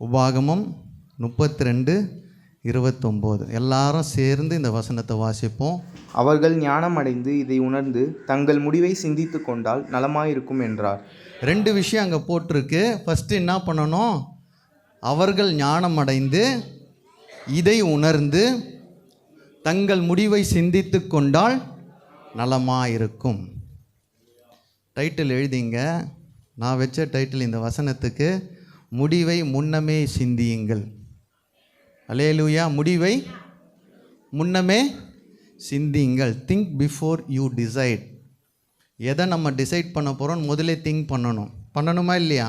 உபாகமம் 32:29. எல்லாரும் சேர்ந்து இந்த வசனத்தை வாசிப்போம். அவர்கள் ஞானம் அடைந்து இதை உணர்ந்து தங்கள் முடிவை சிந்தித்து கொண்டால் நலமாயிருக்கும் என்றார். 2 விஷயம் அங்கே போட்டிருக்கு. ஃபஸ்ட்டு என்ன பண்ணணும்? அவர்கள் ஞானம் அடைந்து இதை உணர்ந்து தங்கள் முடிவை சிந்தித்து கொண்டால் நலமாயிருக்கும். டைட்டில் எழுதிங்க. நான் வச்ச டைட்டில் இந்த வசனத்துக்கு முடிவை முன்னமே சிந்தியுங்கள். அல்லேலூயா. முடிவை முன்னமே சிந்தியுங்கள். Think before you decide. எதை நம்ம டிசைட் பண்ண போகிறோம் முதலே திங்க் பண்ணணுமா இல்லையா?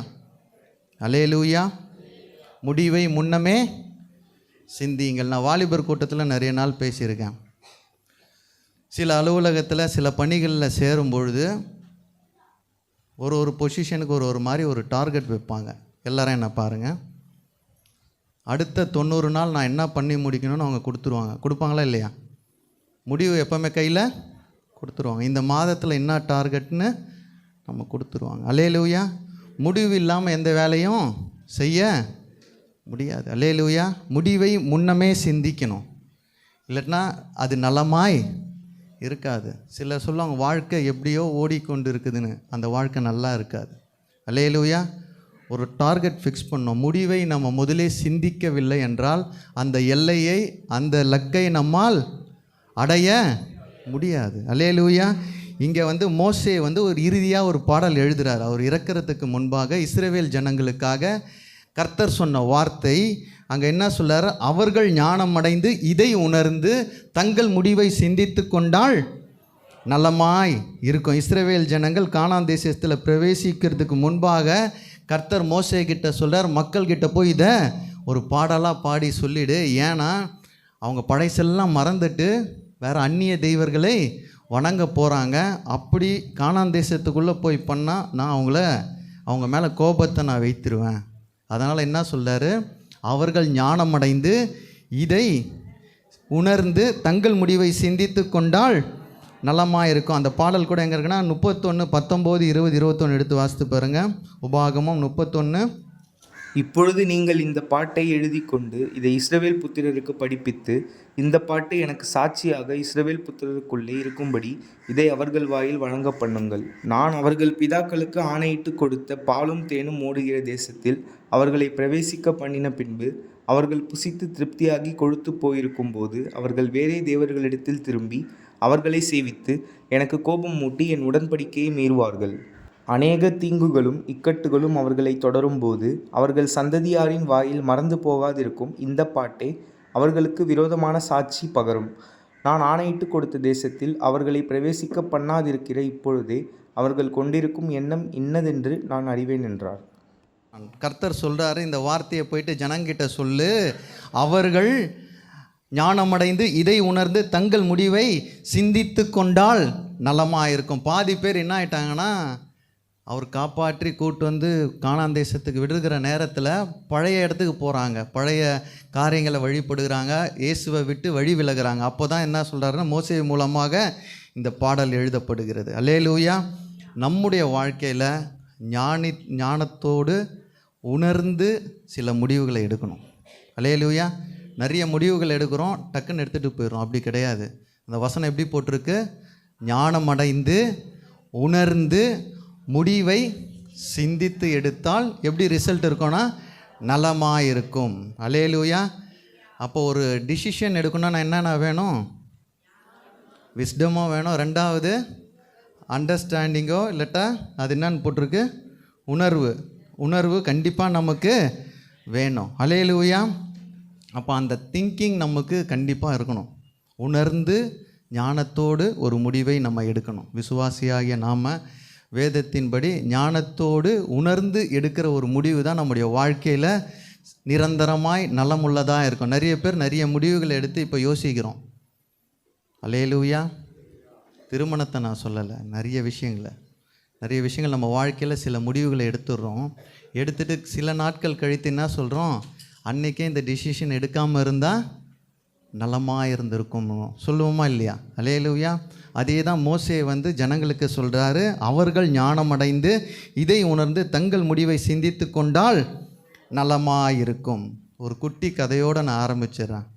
அல்லேலூயா. முடிவை முன்னமே சிந்தியுங்கள். நான் வாலிபர் கூட்டத்தில் நிறைய நாள் பேசியிருக்கேன். சில அலுவலகத்தில் சில பணிகளில் சேரும் பொழுது ஒரு பொசிஷனுக்கு ஒரு மாதிரி ஒரு டார்கெட் வைப்பாங்க. எல்லாரும் என்ன பாருங்கள், அடுத்த 90 நாள் நான் என்ன பண்ணி முடிக்கணும்னு அவங்க கொடுப்பாங்களா இல்லையா? முடிவு எப்போவுமே கையில் கொடுத்துருவாங்க. இந்த மாதத்தில் என்ன டார்கெட்னு நம்ம கொடுத்துருவாங்க. அல்லேலூயா. முடிவு இல்லாமல் எந்த வேலையும் செய்ய முடியாது. அல்லேலூயா. முடிவை முன்னமே சிந்திக்கணும், இல்லைன்னா அது நலமாய் இருக்காது. சிலர் சொல்லுவாங்க வாழ்க்கை எப்படியோ ஓடிக்கொண்டு இருக்குதுன்னு. அந்த வாழ்க்கை நல்லா இருக்காது. அல்லேலூயா. ஒரு டார்கெட் ஃபிக்ஸ் பண்ணோம். முடிவை நம்ம முதலே சிந்திக்கவில்லை என்றால் அந்த எல்லையை, அந்த லக்கை நம்மால் அடைய முடியாது. அல்லேலூயா. இங்கே மோசே ஒரு இறுதியாக ஒரு பாடல் எழுதுகிறார். அவர் இறக்கிறதுக்கு முன்பாக இஸ்ரவேல் ஜனங்களுக்காக கர்த்தர் சொன்ன வார்த்தை அங்கே என்ன சொல்றார்? அவர்கள் ஞானம் அடைந்து இதை உணர்ந்து தங்கள் முடிவை சிந்தித்து கொண்டால் நலமாய் இருக்கும். இஸ்ரவேல் ஜனங்கள் கானான் தேசத்தில் பிரவேசிக்கிறதுக்கு முன்பாக கர்த்தர் மோசே கிட்ட சொல்கிறார், மக்கள்கிட்ட போய் இதை ஒரு பாடலாக பாடி சொல்லிடு. ஏன்னா அவங்க படைசெல்லாம் மறந்துட்டு வேறு அந்நிய தெய்வர்களை வணங்க போகிறாங்க. அப்படி கானான் தேசத்துக்குள்ளே போய் பண்ணால் நான் அவங்க மேலே கோபத்தை நான் வைத்திருவேன். அதனால் என்ன சொல்கிறாரு? அவர்கள் ஞானமடைந்து இதை உணர்ந்து தங்கள் முடிவை சிந்தித்து கொண்டால் நலமாக இருக்கும். அந்த பாடல் கூட எங்கே இருக்குன்னா 31, 19, 20, 21 எடுத்து வாசித்து பாருங்கள். உபாகமம் 31. இப்பொழுது நீங்கள் இந்த பாட்டை எழுதி கொண்டு இதை இஸ்ரவேல் புத்திரருக்கு படிப்பித்து, இந்த பாட்டு எனக்கு சாட்சியாக இஸ்ரவேல் புத்திரருக்குள்ளே இருக்கும்படி இதை அவர்கள் வாயில் வழங்க பண்ணுங்கள். நான் அவர்கள் பிதாக்களுக்கு ஆணையிட்டு கொடுத்த பாலும் தேனும் ஓடுகிற தேசத்தில் அவர்களை பிரவேசிக்க பண்ணின பின்பு அவர்கள் புசித்து திருப்தியாகி கொழுத்து போயிருக்கும் போது அவர்கள் வேறே தேவர்களிடத்தில் திரும்பி அவர்களை சேவித்து எனக்கு கோபம் மூட்டி என் உடன்படிக்கையை மீறுவார்கள். அநேக தீங்குகளும் இக்கட்டுகளும் அவர்களை தொடரும்போது அவர்கள் சந்ததியாரின் வாயில் மறந்து போகாதிருக்கும் இந்த பாட்டே அவர்களுக்கு விரோதமான சாட்சி பகரும். நான் ஆணையிட்டு கொடுத்த தேசத்தில் அவர்களை பிரவேசிக்க பண்ணாதிருக்கிற இப்பொழுதே அவர்கள் கொண்டிருக்கும் எண்ணம் இன்னதென்று நான் அறிவேன் என்றார். கர்த்தர் சொல்கிறாரு, இந்த வார்த்தையை போயிட்டு ஜனங்கிட்ட சொல்லு, அவர்கள் ஞானமடைந்து இதை உணர்ந்து தங்கள் முடிவை சிந்தித்து கொண்டால் நலமாக இருக்கும். பாதி பேர் என்ன ஆயிட்டாங்கன்னா, அவர் காப்பாற்றி கூட்டு கானான் தேசத்துக்கு விடுகிற நேரத்தில் பழைய இடத்துக்கு போகிறாங்க, பழைய காரியங்களை வழிபடுகிறாங்க, இயேசுவை விட்டு வழி விலகிறாங்க. அப்போ தான் என்ன சொல்கிறாருன்னா, மோசே மூலமாக இந்த பாடல் எழுதப்படுகிறது. அல்லேலூயா. நம்முடைய வாழ்க்கையில் ஞானத்தோடு உணர்ந்து சில முடிவுகளை எடுக்கணும். அல்லேலூயா. நிறைய முடிவுகள் எடுக்கிறோம், டக்குன்னு எடுத்துகிட்டு போயிடும். அப்படி கிடையாது. அந்த வசனம் எப்படி போட்டிருக்கு? ஞானமடைந்து உணர்ந்து முடிவை சிந்தித்து எடுத்தால் எப்படி ரிசல்ட் இருக்கும்னா நலமாக இருக்கும். அல்லேலூயா. அப்போ ஒரு டிசிஷன் எடுக்கணும்னா என்னென்ன வேணும்? விஸ்டமோ வேணும். 2வது அண்டர்ஸ்டாண்டிங்கோ, இல்லட்டா அது என்னன்னு போட்டிருக்கு? உணர்வு கண்டிப்பாக நமக்கு வேணும். அல்லேலூயா. அப்போ அந்த திங்கிங் நமக்கு கண்டிப்பாக இருக்கணும். உணர்ந்து ஞானத்தோடு ஒரு முடிவை நம்ம எடுக்கணும். விசுவாசியாகிய நாம் வேதத்தின்படி ஞானத்தோடு உணர்ந்து எடுக்கிற ஒரு முடிவு தான் நம்முடைய வாழ்க்கையில் நிரந்தரமாய் நலமுள்ளதாக இருக்கும். நிறைய பேர் நிறைய முடிவுகளை எடுத்து இப்போ யோசிக்கிறோம். அல்லேலூயா. திருமணத்தை நான் சொல்லலை, நிறைய விஷயங்கள் நம்ம வாழ்க்கையில் சில முடிவுகளை எடுத்துடுறோம். எடுத்துகிட்டு சில நாட்கள் கழித்து என்ன சொல்கிறோம்? அன்றைக்கே இந்த டிசிஷன் எடுக்காமல் இருந்தால் நலமாக இருந்திருக்கும் சொல்லுவோமா இல்லையா? அல்லேலூயா. அதே தான் மோசே ஜனங்களுக்கு சொல்கிறாரு, அவர்கள் ஞானமடைந்து இதை உணர்ந்து தங்கள் முடிவை சிந்தித்து கொண்டால் நலமாயிருக்கும். ஒரு குட்டி கதையோடு நான் ஆரம்பிச்சிடுறேன்.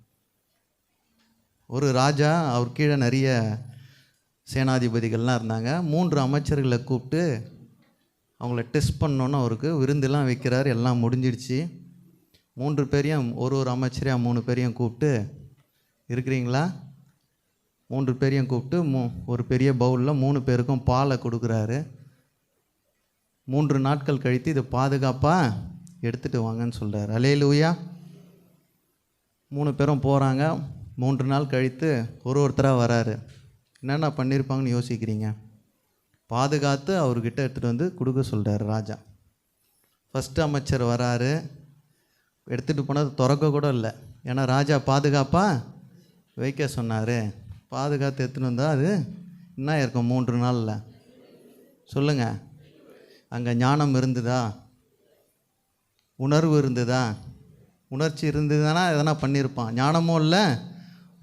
ஒரு ராஜா, அவர் கீழே நிறைய சேனாதிபதிகள்லாம் இருந்தாங்க. 3 அமைச்சர்களை கூப்பிட்டு அவங்கள டெஸ்ட் பண்ணோன்னு அவருக்கு விருந்தெல்லாம் வைக்கிறார். எல்லாம் முடிஞ்சிடுச்சு. 3 பேரையும் ஒரு அமைச்சரையாக 3 பேரையும் கூப்பிட்டு, இருக்கிறீங்களா? 3 பேரையும் கூப்பிட்டு ஒரு பெரிய பவுலில் 3 பேருக்கும் பாலை கொடுக்குறாரு. 3 நாட்கள் கழித்து இதை பாதுகாப்பாக எடுத்துகிட்டு வாங்கன்னு சொல்கிறார். அல்லேலூயா. 3 பேரும் போகிறாங்க. 3 நாள் கழித்து ஒருத்தராக வராரு. என்னென்ன பண்ணியிருப்பாங்கன்னு யோசிக்கிறீங்க? பாதுகாத்து அவர்கிட்ட எடுத்துகிட்டு வந்து கொடுக்க சொல்கிறார் ராஜா. ஃபஸ்ட்டு அமைச்சர் வராரு. எடுத்துகிட்டு போனது திறக்க கூட இல்லை. ஏன்னா ராஜா பாதுகாப்பாக வைக்க சொன்னார். பாதுகாத்து எடுத்துகிட்டு வந்தால் அது என்ன இருக்கும் 3 நாளில்? சொல்லுங்கள். அங்கே ஞானம் இருந்ததா? உணர்வு இருந்ததா? உணர்ச்சி இருந்ததுன்னா எதனா பண்ணியிருப்பான். ஞானமும் இல்லை,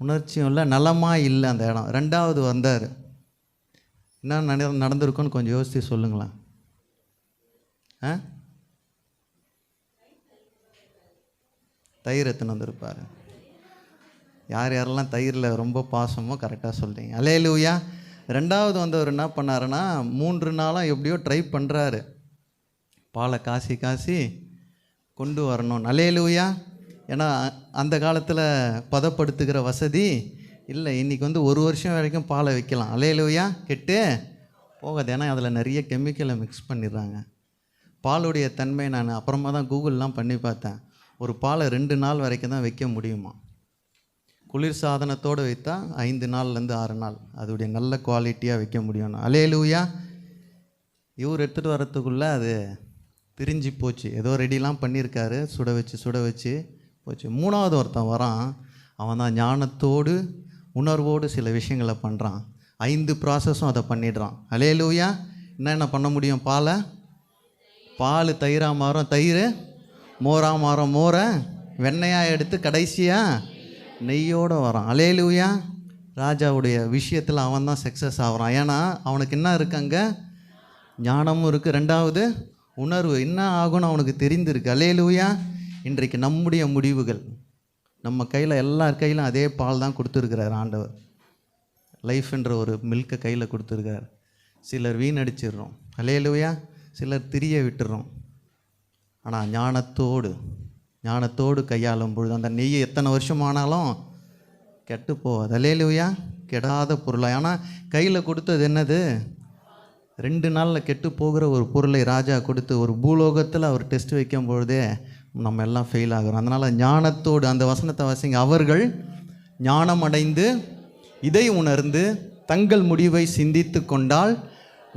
உணர்ச்சியும் இல்லை, நலமாக இல்லை அந்த இடம். 2வது வந்தார். என்ன நடந்திருக்குன்னு கொஞ்சம் யோசித்து சொல்லுங்களேன். தயிர் எடுத்துன்னு வந்திருப்பார். யார் யாரெல்லாம் தயிரில் ரொம்ப பாசமோ கரெக்டாக சொல்கிறீங்க. அல்லேலூயா. 2வது வந்தவர் என்ன பண்ணாருன்னா, 3 நாளாக எப்படியோ ட்ரை பண்ணுறாரு. பாலை காசி கொண்டு வரணும். அல்லேலூயா. ஏன்னா அந்த காலத்தில் பதப்படுத்துகிற வசதி இல்லை. இன்றைக்கி வந்து 1 வருஷம் வரைக்கும் பாலை வைக்கலாம். அல்லேலூயா. கெட்டு போகாது. ஏன்னா அதில் நிறைய கெமிக்கலை மிக்ஸ் பண்ணிடுறாங்க. பாலுடைய தன்மை நான் அப்புறமா தான் கூகுள்லாம் பண்ணி பார்த்தேன். ஒரு பாலை 2 நாள் வரைக்கும் தான் வைக்க முடியுமா. குளிர் சாதனத்தோடு வைத்தா 5 நாள்லேருந்து 6 நாள் அதோடைய நல்ல குவாலிட்டியாக வைக்க முடியும். அல்லேலூயா. இவர் எடுத்துகிட்டு வரத்துக்குள்ளே அது திரிஞ்சு போச்சு. ஏதோ ரெடிலாம் பண்ணியிருக்காரு. சுட வச்சு போச்சு. 3வது ஒருத்தன் வரான். அவன் தான் ஞானத்தோடு உணர்வோடு சில விஷயங்களை பண்ணுறான். 5 ப்ராசஸும் அதை பண்ணிடுறான். அல்லேலூயா. என்ன பண்ண முடியும்? பால் தயிராக மாறும், தயிர் மோராக மாறும், மோரை வெண்ணெயாக எடுத்து கடைசியாக நெய்யோடு வரான். அல்லேலூயா. ராஜாவுடைய விஷயத்தில் அவன் தான் சக்ஸஸ் ஆகிறான். ஏன்னா அவனுக்கு என்ன இருக்குங்க? ஞானமும் இருக்குது. 2வது உணர்வு என்ன ஆகும்னு அவனுக்கு தெரிந்திருக்கு. அல்லேலூயா. இன்றைக்கு நம்முடைய முடிவுகள் நம்ம கையில், எல்லார் கையிலும் அதே பால் தான் கொடுத்துருக்கிறார் ஆண்டவர். லைஃப்ன்ற ஒரு மில்கை கையில் கொடுத்துருக்கார். சிலர் வீணடிச்சிடுறோம். அல்லேலூயா. சிலர் திரிய விட்டுறோம். ஆனால் ஞானத்தோடு கையாளும் பொழுது அந்த நெய் எத்தனை வருஷமானாலும் கெட்டு போகாது. அல்லேலூயா. கெடாத பொருளாக. ஆனால் கையில் கொடுத்தது என்னது? 2 நாளில் கெட்டு போகிற ஒரு பொருளை ராஜா கொடுத்து ஒரு பூலோகத்தில் அவர் டெஸ்ட் வைக்கும் பொழுதே நம்ம எல்லாம் ஃபெயில் ஆகிறோம். அதனால் ஞானத்தோடு, அந்த வசனத்தை வாசிங்க. அவர்கள் ஞானம் அடைந்து இதை உணர்ந்து தங்கள் முடிவை சிந்தித்து கொண்டால்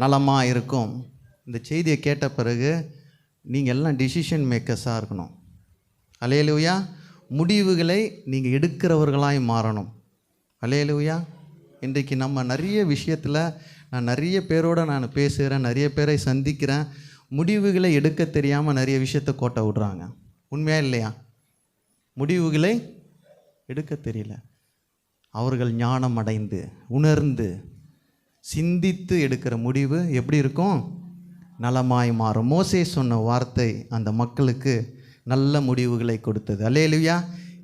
நலமாக இருக்கும். இந்த செய்தியை கேட்ட பிறகு நீங்கள் எல்லாம் டிசிஷன் மேக்கர்ஸாக இருக்கணும். அல்லேலூயா. முடிவுகளை நீங்கள் எடுக்கிறவர்களாய் மாறணும். அல்லேலூயா. இன்றைக்கு நம்ம நிறைய விஷயத்தில், நான் நிறைய பேரோடு நான் பேசுகிறேன், நிறைய பேரை சந்திக்கிறேன். முடிவுகளை எடுக்க தெரியாமல் நிறைய விஷயத்தை கோட்டை விடுறாங்க. உண்மையா இல்லையா? முடிவுகளை எடுக்க தெரியல. அவர்கள் ஞானம் அடைந்து உணர்ந்து சிந்தித்து எடுக்கிற முடிவு எப்படி இருக்கும்? நலமாய் மாறும். மோசே சொன்ன வார்த்தை அந்த மக்களுக்கு நல்ல முடிவுகளை கொடுத்தது. அல்லேலூயா.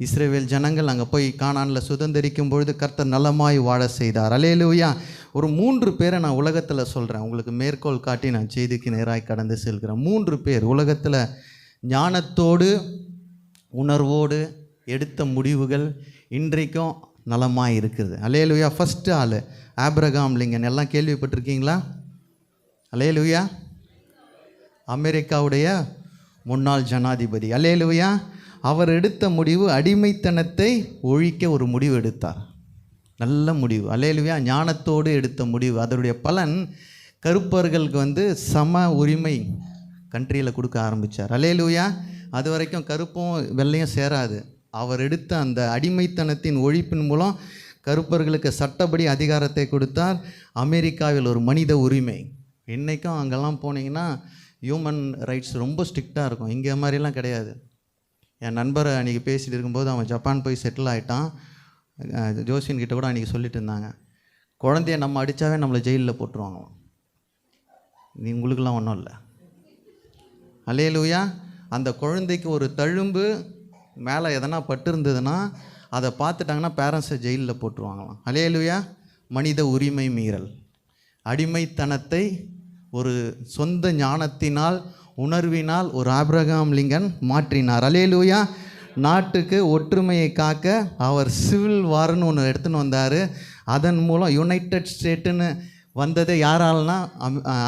இஸ்ரவேல் ஜனங்கள் அங்கே போய் கானானில் சுதந்திரிக்கும் பொழுது கர்த்தர் நலமாய் வாழ செய்தார். அல்லேலூயா. ஒரு 3 பேரை நான் உலகத்தில் சொல்கிறேன். உங்களுக்கு மேற்கோள் காட்டி நான் செய்திக்கு நேராக கடந்து செல்கிறேன். 3 பேர் உலகத்தில் ஞானத்தோடு உணர்வோடு எடுத்த முடிவுகள் இன்றைக்கும் நலமாக இருக்குது. அல்லேலூயா. ஃபஸ்ட்டு ஆள் ஆபிரகாம் லிங்கன். எல்லாம் கேள்விப்பட்டிருக்கீங்களா? அல்லேலூயா. அமெரிக்காவுடைய முன்னாள் ஜனாதிபதி. அல்லேலூயா. அவர் எடுத்த முடிவு அடிமைத்தனத்தை ஒழிக்க ஒரு முடிவு எடுத்தார். நல்ல முடிவு. அல்லேலூயா. ஞானத்தோடு எடுத்த முடிவு. அதனுடைய பலன் கருப்பர்களுக்கு சம உரிமை கண்ட்ரியில் கொடுக்க ஆரம்பித்தார். அல்லேலூயா. அது வரைக்கும் கருப்பும் வெள்ளையும் சேராது. அவர் எடுத்த அந்த அடிமைத்தனத்தின் ஒழிப்பின் மூலம் கருப்பர்களுக்கு சட்டப்படி அதிகாரத்தை கொடுத்தார். அமெரிக்காவில் ஒரு மனித உரிமை. இன்றைக்கும் அங்கெல்லாம் போனீங்கன்னா ஹியூமன் ரைட்ஸ் ரொம்ப ஸ்ட்ரிக்டாக இருக்கும். இங்கே மாதிரிலாம் கிடையாது. என் நண்பரை அன்றைக்கி பேசிகிட்டு இருக்கும்போது அவன் ஜப்பான் போய் செட்டில் ஆகிட்டான். ஜோசியன் கிட்ட கூட அன்றைக்கி சொல்லிட்டு இருந்தாங்க, குழந்தைய நம்ம அடித்தாவே நம்மளை ஜெயிலில் போட்டுருவாங்க. உங்களுக்கெல்லாம் ஒன்றும் இல்லை. அல்லேலூயா. அந்த குழந்தைக்கு ஒரு தழும்பு மேலே எதனா பட்டிருந்ததுன்னா அதை பார்த்துட்டாங்கன்னா பேரண்ட்ஸை ஜெயிலில் போட்டுருவாங்களாம். அல்லேலூயா. மனித உரிமை மீறல், அடிமைத்தனத்தை ஒரு சொந்த ஞானத்தினால் உணர்வினால் ஒரு ஆபிரகாம் லிங்கன் மாற்றினார். அல்லேலூயா. நாட்டுக்கு ஒற்றுமையை காக்க அவர் சிவில் வார்னு ஒன்று எடுத்துன்னு வந்தார். அதன் மூலம் யுனைடெட் ஸ்டேட்டுன்னு வந்ததே யாரால்னா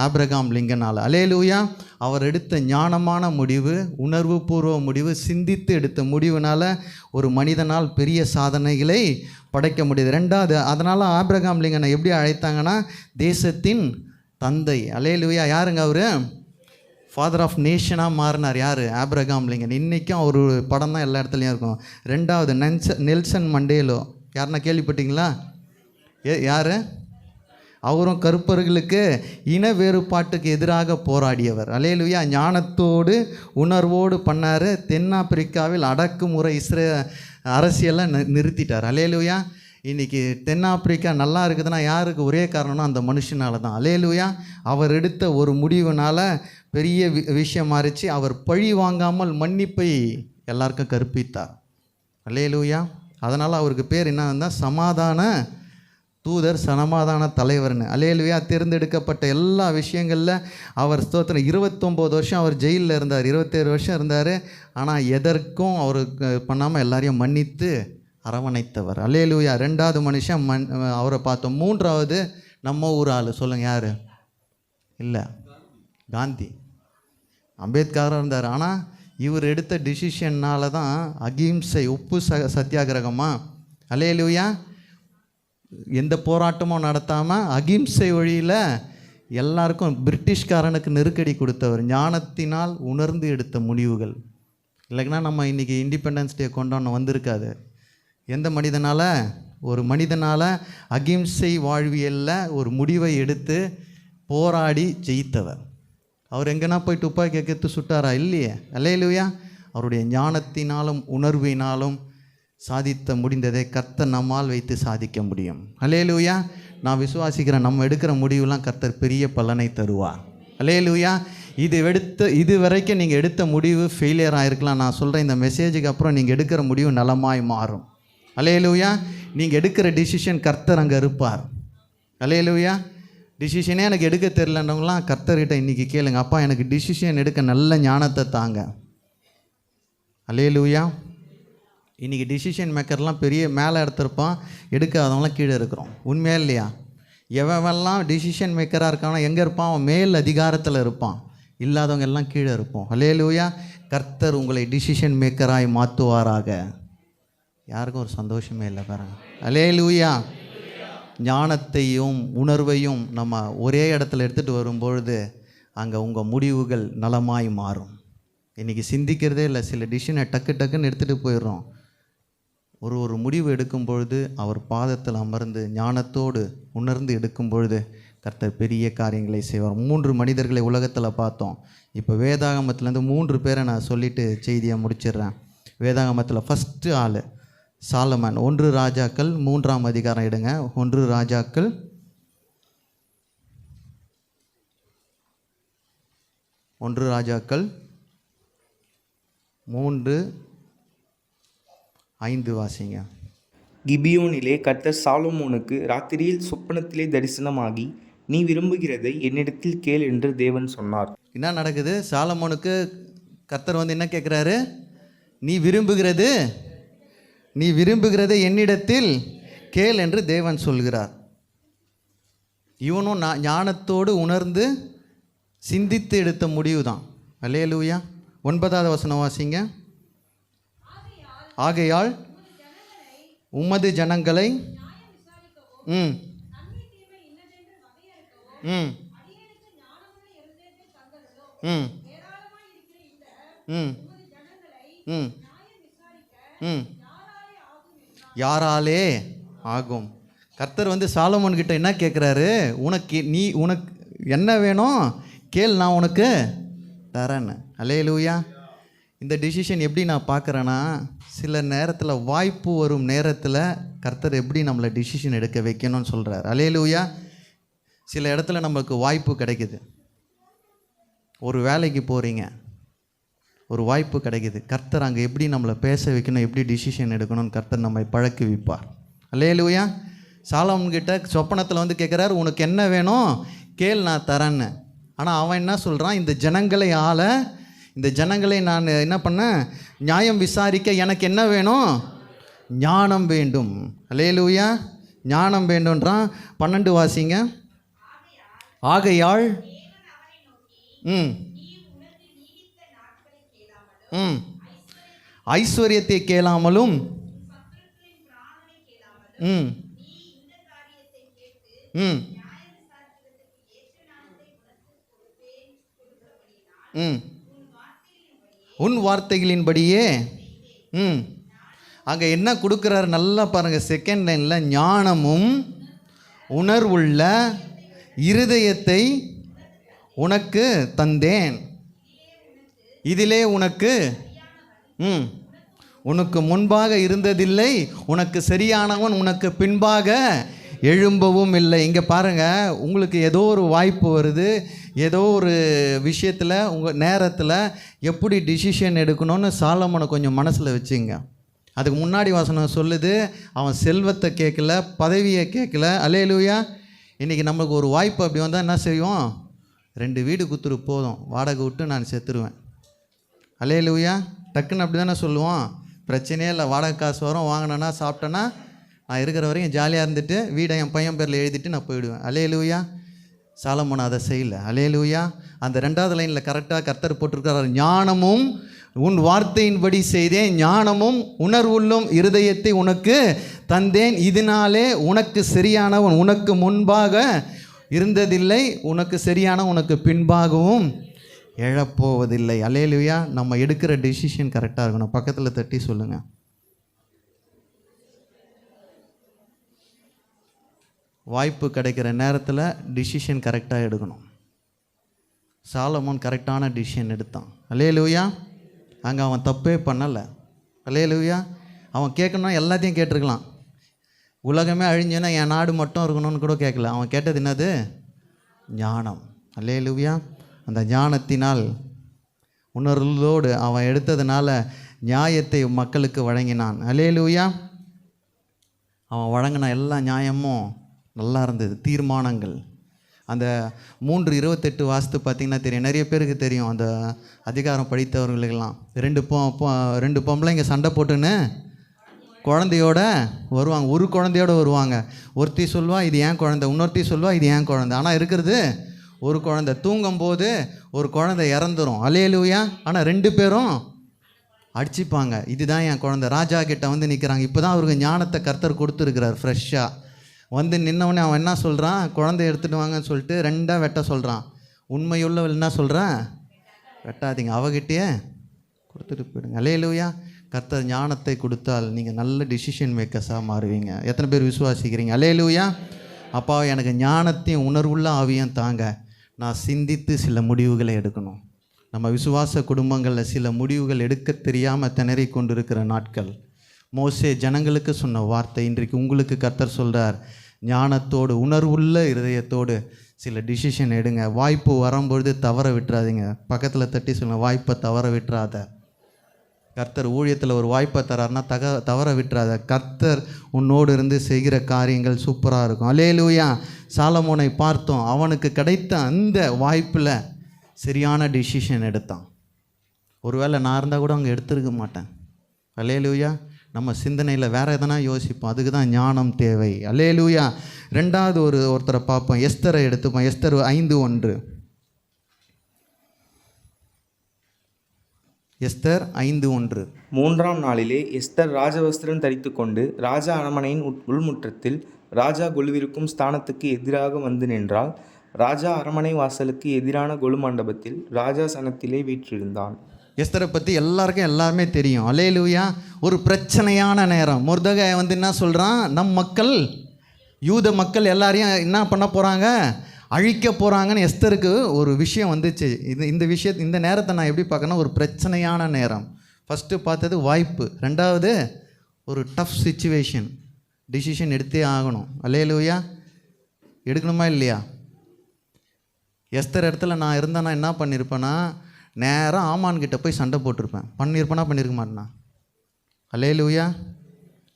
ஆபிரகாம் லிங்கனால். அல்லேலூயா. அவர் எடுத்த ஞானமான முடிவு, உணர்வு பூர்வ முடிவு, சிந்தித்து எடுத்த முடிவுனால் ஒரு மனிதனால் பெரிய சாதனைகளை படைக்க முடியுது. ரெண்டாவது, அதனால் ஆபிரகாம் லிங்கனை எப்படி அழைத்தாங்கன்னா தேசத்தின் தந்தை. அல்லேலூயா. யாருங்க அவர்? ஃபாதர் ஆஃப் நேஷனாக மாறினார். யார்? Abraham Lincoln. இன்றைக்கும் அவர் படம் தான் எல்லா இடத்துலையும் இருக்கும். ரெண்டாவது நெல்சன் மண்டேலோ. யாருன்னா கேள்விப்பட்டீங்களா? யார்? அவரும் கருப்பர்களுக்கு இன வேறுபாட்டுக்கு எதிராக போராடியவர். அல்லேலூயா. ஞானத்தோடு உணர்வோடு பண்ணார். தென்னாப்பிரிக்காவில் அடக்குமுறை அரசியலை நிறுத்திட்டார். அல்லேலூயா. இன்றைக்கி தென்னாப்பிரிக்கா நல்லா இருக்குதுன்னா யாருக்கு ஒரே காரணம்னா அந்த மனுஷனால தான். அல்லேலூயா. அவர் எடுத்த ஒரு முடிவுனால் பெரிய விஷயம் மாறிச்சு. அவர் பழி வாங்காமல் மன்னிப்பை எல்லாருக்கும் கற்பித்தார். அல்லேலூயா. அதனால் அவருக்கு பேர் என்னன்னா சமாதான தூதர், சமாதான தலைவர்னு. அல்லேலூயா. தேர்ந்தெடுக்கப்பட்ட எல்லா விஷயங்களில் அவர் ஸ்தோத்திரம். 29 வருஷம் அவர் ஜெயிலில் இருந்தார். 27 வருஷம் இருந்தார். ஆனால் எதற்கும் அவருக்கு பண்ணாமல் எல்லாரையும் மன்னித்து அரவணைத்தவர். அல்லேலூயா. ரெண்டாவது மனுஷன் அவரை பார்த்தோம். மூன்றாவது நம்ம ஊர் ஆள். சொல்லுங்கள் யார்? இல்லை, காந்தி. அம்பேத்கராக இருந்தார். ஆனால் இவர் எடுத்த டிசிஷன்னால தான் அகிம்சை, உப்பு சத்தியாகிரகமா. அல்லேலூயா. எந்த போராட்டமும் நடத்தாமல் அகிம்சை வழியில் எல்லாருக்கும் பிரிட்டிஷ்காரனுக்கு நெருக்கடி கொடுத்தவர். ஞானத்தினால் உணர்ந்து எடுத்த முடிவுகள். இல்லைன்னா நம்ம இன்றைக்கி இண்டிபெண்டன்ஸ் டே கொண்டாட வந்திருக்காது. எந்த மனிதனால்? ஒரு மனிதனால் அகிம்சை வாழ்வியலில் ஒரு முடிவை எடுத்து போராடி ஜெயித்தவர். அவர் எங்கன்னா போய் துப்பாக்கி கேட்கத்து சுட்டாரா? இல்லையே. அல்லேலூயா. அவருடைய ஞானத்தினாலும் உணர்வினாலும் சாதித்த முடிந்ததை கர்த்தர் நம்மால் வைத்து சாதிக்க முடியும். அல்லேலூயா. நான் விசுவாசிக்கிறேன், நம்ம எடுக்கிற முடிவுலாம் கர்த்தர் பெரிய பலனை தருவார். அல்லேலூயா. இது வரைக்கும் நீங்கள் எடுத்த முடிவு ஃபெயிலியர் ஆகிருக்கலாம். நான் சொல்கிறேன், இந்த மெசேஜுக்கு அப்புறம் நீங்கள் எடுக்கிற முடிவு நலமாய் மாறும். அல்லேலூயா. நீங்கள் எடுக்கிற டிசிஷன் கர்த்தர் அங்கே இருப்பார். அல்லேலூயா. டிசிஷனே எனக்கு எடுக்க தெரிலன்றவங்களாம் கர்த்தர்கிட்ட இன்றைக்கி கேளுங்க, அப்பா எனக்கு டிசிஷன் எடுக்க நல்ல ஞானத்தை தாங்க. அல்லேலூயா. இன்றைக்கி டிசிஷன் மேக்கர்லாம் பெரிய மேலே எடுத்திருப்பான், எடுக்காதவங்களாம் கீழே இருக்கிறோம். உண்மையா இல்லையா? எவெல்லாம் டிசிஷன் மேக்கராக இருக்கானோ எங்கே இருப்பான்? அவன் மேல் அதிகாரத்தில் இருப்பான். இல்லாதவங்க எல்லாம் கீழே இருப்போம். அல்லேலூயா. கர்த்தர் உங்களை டிசிஷன் மேக்கராய் மாற்றுவாராக. யாருக்கும் ஒரு சந்தோஷமே இல்லை பாருங்க. அல்லேலூயா. ஞானத்தையும் உணர்வையும் நம்ம ஒரே இடத்துல எடுத்துகிட்டு வரும்பொழுது அங்கே உங்கள் முடிவுகள் நலமாய் மாறும். இன்றைக்கி சிந்திக்கிறதே இல்லை, சில டிசிஷனை டக்குன்னு எடுத்துகிட்டு போயிடுறோம். ஒரு முடிவு எடுக்கும் பொழுது அவர் பாதத்தில் அமர்ந்து ஞானத்தோடு உணர்ந்து எடுக்கும் பொழுது கர்த்தர் பெரிய காரியங்களை செய்வார். 3 மனிதர்களை உலகத்தில் பார்த்தோம். இப்போ வேதாகமத்துலேருந்து 3 பேரை நான் சொல்லிவிட்டு செய்தியை முடிச்சிடுறேன். வேதாகமத்தில் ஃபஸ்ட்டு ஆள் சாலமன். 1 ராஜாக்கள் 3ஆம் அதிகாரம் எடுங்க. 1 ராஜாக்கள் 3:5 வாசிங்க. கிபியோனிலே கர்த்தர் சாலொமோனுக்கு ராத்திரியில் சொப்பனத்திலே தரிசனமாகி, நீ விரும்புகிறதை என்னிடத்தில் கேள் என்று தேவன் சொன்னார். என்ன நடக்குது? சாலமோனுக்கு கர்த்தர் என்ன கேட்குறாரு? நீ விரும்புகிறதை என்னிடத்தில் கேள் என்று தேவன் சொல்கிறார். இவனும் ஞானத்தோடு உணர்ந்து சிந்தித்து எடுத்த முடிவு தான். அல்லேலூயா. 9வது வசனம் வாசிங்க. ஆகையால் உமது ஜனங்களை யாராலே ஆகும்? கர்த்தர் சாலமோன் கிட்ட என்ன கேட்குறாரு? உனக்கு என்ன வேணும் கேள், நான் உனக்கு தரேன்னு. அல்லேலூயா. இந்த டிசிஷன் எப்படி நான் பார்க்குறேன்னா, சில நேரத்தில் வாய்ப்பு வரும் நேரத்தில் கர்த்தர் எப்படி நம்மளை டிசிஷன் எடுக்க வைக்கணும்னு சொல்கிறார். அல்லேலூயா. சில இடத்துல நம்மளுக்கு வாய்ப்பு கிடைக்குது. ஒரு வேலைக்கு போகிறீங்க, ஒரு வாய்ப்பு கிடைக்குது. கர்த்தர் அங்கே எப்படி நம்மளை பேச வைக்கணும், எப்படி டிசிஷன் எடுக்கணும்னு கர்த்தர் நம்மை பழக்கி வைப்பார். அல்லேலூயா. சாலமோன் கிட்ட சொப்பனத்தில் வந்து கேட்குறாரு, உனக்கு என்ன வேணும் கேள் நான் தரேன்னு. ஆனால் அவன் என்ன சொல்கிறான், இந்த ஜனங்களை ஆள, இந்த ஜனங்களை நான் என்ன பண்ணேன், நியாயம் விசாரிக்க எனக்கு என்ன வேணும், ஞானம் வேண்டும். அல்லேலூயா. ஞானம் வேண்டும்ன்றான். 12 வாசிங்க. ஆகையால் ஐஸ்வர்யத்தை கேளாமலும் உன் வார்த்தைகளின்படியே அங்கே என்ன கொடுக்குறாரு நல்லா பாருங்கள். செகண்ட் லைனில் ஞானமும் உணர்வுள்ள இருதயத்தை உனக்கு தந்தேன், இதிலே உனக்கு உனக்கு முன்பாக இருந்ததில்லை, உனக்கு சரியானவன் உனக்கு பின்பாக எழும்பவும் இல்லை. இங்கே பாருங்கள், உங்களுக்கு ஏதோ ஒரு வாய்ப்பு வருது, ஏதோ ஒரு விஷயத்தில் உங்கள் நேரத்தில் எப்படி டிசிஷன் எடுக்கணும்னு சாலமோனை கொஞ்சம் மனசில் வச்சுங்க. அதுக்கு முன்னாடி வசனம் சொல்லுது, அவன் செல்வத்தை கேட்கல, பதவியை கேட்கல. அல்லேலூயா. இன்றைக்கி நம்மளுக்கு ஒரு வாய்ப்பு அப்படி வந்தால் என்ன செய்வோம், 2 வீடு குத்துரு போதும், வாடகை விட்டு நான் செத்துருவேன். அல்லேலூயா. டக்குன்னு அப்படி தானே சொல்லுவோம், பிரச்சனையே இல்லை, வாடகை காசு வரும், வாங்கினேன்னா சாப்பிட்டேன்னா நான் இருக்கிற வரைக்கும் ஜாலியாக இருந்துட்டு வீடை என் பையன் பேரில் எழுதிட்டு நான் போயிடுவேன். அல்லேலூயா. சாலமோன் அதை செய்யலை. அல்லேலூயா. அந்த 2வது லைனில் கரெக்டாக கர்த்தர் போட்டிருக்கிறார், ஞானமும் உன் வார்த்தையின்படி செய்தேன், ஞானமும் உணர்வுள்ளும் இருதயத்தை உனக்கு தந்தேன், இதனாலே உனக்கு சரியானவன் உனக்கு முன்பாக இருந்ததில்லை, உனக்கு சரியான உனக்கு பின்பாகவும் எழப்போவதில்லை. அல்லேலூயா. நம்ம எடுக்கிற டெசிஷன் கரெக்டாக இருக்கணும். பக்கத்தில் தட்டி சொல்லுங்கள். வாய்ப்பு கிடைக்கிற நேரத்தில் டிசிஷன் கரெக்டாக எடுக்கணும். சாலமோன் கரெக்டான டிசிஷன் எடுத்தான். அல்லேலூயா. அங்கே அவன் தப்பே பண்ணலை. அல்லேலூயா. அவன் கேட்கணும்னா எல்லாத்தையும் கேட்டிருக்கலாம். உலகமே அழிஞ்சுன்னா என் நாடு மட்டும் இருக்கணும்னு கூட கேட்கல. அவன் கேட்டது என்னது, ஞானம். அல்லேலூயா. அந்த ஞானத்தினால் உணர்வோடு அவன் எடுத்ததுனால நியாயத்தை மக்களுக்கு வழங்கினான். அல்லேலூயா. அவன் வழங்கின எல்லா நியாயமும் நல்லா இருந்தது. தீர்மானங்கள் அந்த 3:28 வாஸ்து பார்த்திங்கன்னா தெரியும், நிறைய பேருக்கு தெரியும். அந்த அதிகாரம் படித்தவர்களுக்கெல்லாம் 2 பொம்பளைங்க சண்டை போட்டுன்னு குழந்தையோட வருவாங்க. ஒரு குழந்தையோடு வருவாங்க. ஒருத்தி சொல்வா இது ஏன் குழந்தை, இன்னொருத்தி சொல்வா இது ஏன் குழந்தை. ஆனால் இருக்கிறது ஒரு குழந்தை. தூங்கும்போது ஒரு குழந்தை இறந்துரும். அல்லேலூயா. ஆனால் 2 பேரும் அடிச்சுப்பாங்க, இதுதான் என் குழந்தை. ராஜா கிட்ட வந்து நிற்கிறாங்க. இப்போ தான் அவருக்கு ஞானத்தை கர்த்தர் கொடுத்துருக்கிறார். ஃப்ரெஷ்ஷாக வந்து நின்னவொடனே அவன் என்ன சொல்கிறான், குழந்தைய எடுத்துகிட்டு வாங்கன்னு சொல்லிட்டு 2 வெட்ட சொல்கிறான். உண்மையுள்ளவள் என்ன சொல்கிறான், வெட்டாதீங்க, அவகிட்டே கொடுத்துட்டு போயிடுங்க. அல்லேலூயா. கர்த்தர் ஞானத்தை கொடுத்தால் நீங்கள் நல்ல டிசிஷன் மேக்கர்ஸாக மாறுவீங்க. எத்தனை பேர் விசுவாசிக்கிறீங்க? அல்லேலூயா. அப்பா எனக்கு ஞானத்தையும் உணர்வுள்ள ஆவியும் தாங்க, நான் சிந்தித்து சில முடிவுகளை எடுக்கணும். நம்ம விசுவாச குடும்பங்களில் சில முடிவுகள் எடுக்க தெரியாமல் திணறி கொண்டிருக்கிற நாட்கள். மோசே ஜனங்களுக்கு சொன்ன வார்த்தை இன்றைக்கு உங்களுக்கு கர்த்தர் சொல்கிறார், ஞானத்தோடு உணர்வுள்ள இருதயத்தோடு சில டிசிஷன் எடுங்க. வாய்ப்பு வரும்பொழுது தவற விட்டுறாதீங்க. பக்கத்தில் தட்டி சொல்லுங்க, வாய்ப்பை தவற விட்டுறாத. கர்த்தர் ஊழியத்தில் ஒரு வாய்ப்பை தராருன்னா தவற விட்டுறாத. கர்த்தர் உன்னோடு இருந்து செய்கிற காரியங்கள் சூப்பராக இருக்கும். அல்லேலூயா. சாலமோனை பார்த்தோம், அவனுக்கு கிடைத்த அந்த வாய்ப்பில் சரியான டிசிஷன் எடுத்தான். ஒருவேளை நான் இருந்தால் கூட அங்கே எடுத்துருக்க மாட்டேன். அல்லேலூயா. நம்ம சிந்தனையில் வேறு எதனா யோசிப்போம். அதுக்கு தான் ஞானம் தேவை. அல்லேலூயா. 2வது ஒருத்தரை பார்ப்போம். எஸ்தரை எடுத்துப்போம். எஸ்தர் 5:1. எஸ்தர் 5:1. 3ஆம் நாளிலே எஸ்தர் ராஜவஸ்திரம் தரித்து கொண்டு ராஜா அரண்மனையின் உள்முற்றத்தில் ராஜா கொலுவிருக்கும் ஸ்தானத்துக்கு எதிராக வந்து நின்றாள். ராஜா அரண்மனை வாசலுக்கு எதிரான கொலு மண்டபத்தில் ராஜா சனத்திலே வீற்றிருந்தான். எஸ்தரை பற்றி எல்லாருமே தெரியும். அல்லேலூயா. ஒரு பிரச்சனையான நேரம். மொர்தெகாய் வந்து என்ன சொல்கிறான், நம் மக்கள் யூத மக்கள் எல்லாரையும் என்ன பண்ண போகிறாங்க, அழிக்க போகிறாங்கன்னு எஸ்தருக்கு ஒரு விஷயம் வந்துச்சு. இந்த நேரத்தை நான் எப்படி பார்க்கணும், ஒரு பிரச்சனையான நேரம். ஃபஸ்ட்டு பார்த்தது வாய்ப்பு, 2வது ஒரு டஃப் சிச்சுவேஷன். டிசிஷன் எடுத்தே ஆகணும். அல்லேலூயா. எடுக்கணுமா இல்லையா? எஸ்தர் இடத்துல நான் இருந்தேன்னா என்ன பண்ணியிருப்பேன்னா, நேராக ஆமான்கிட்ட போய் சண்டை போட்டிருப்பேன். பண்ணியிருக்க மாட்டேனா? அல்லேலூயா.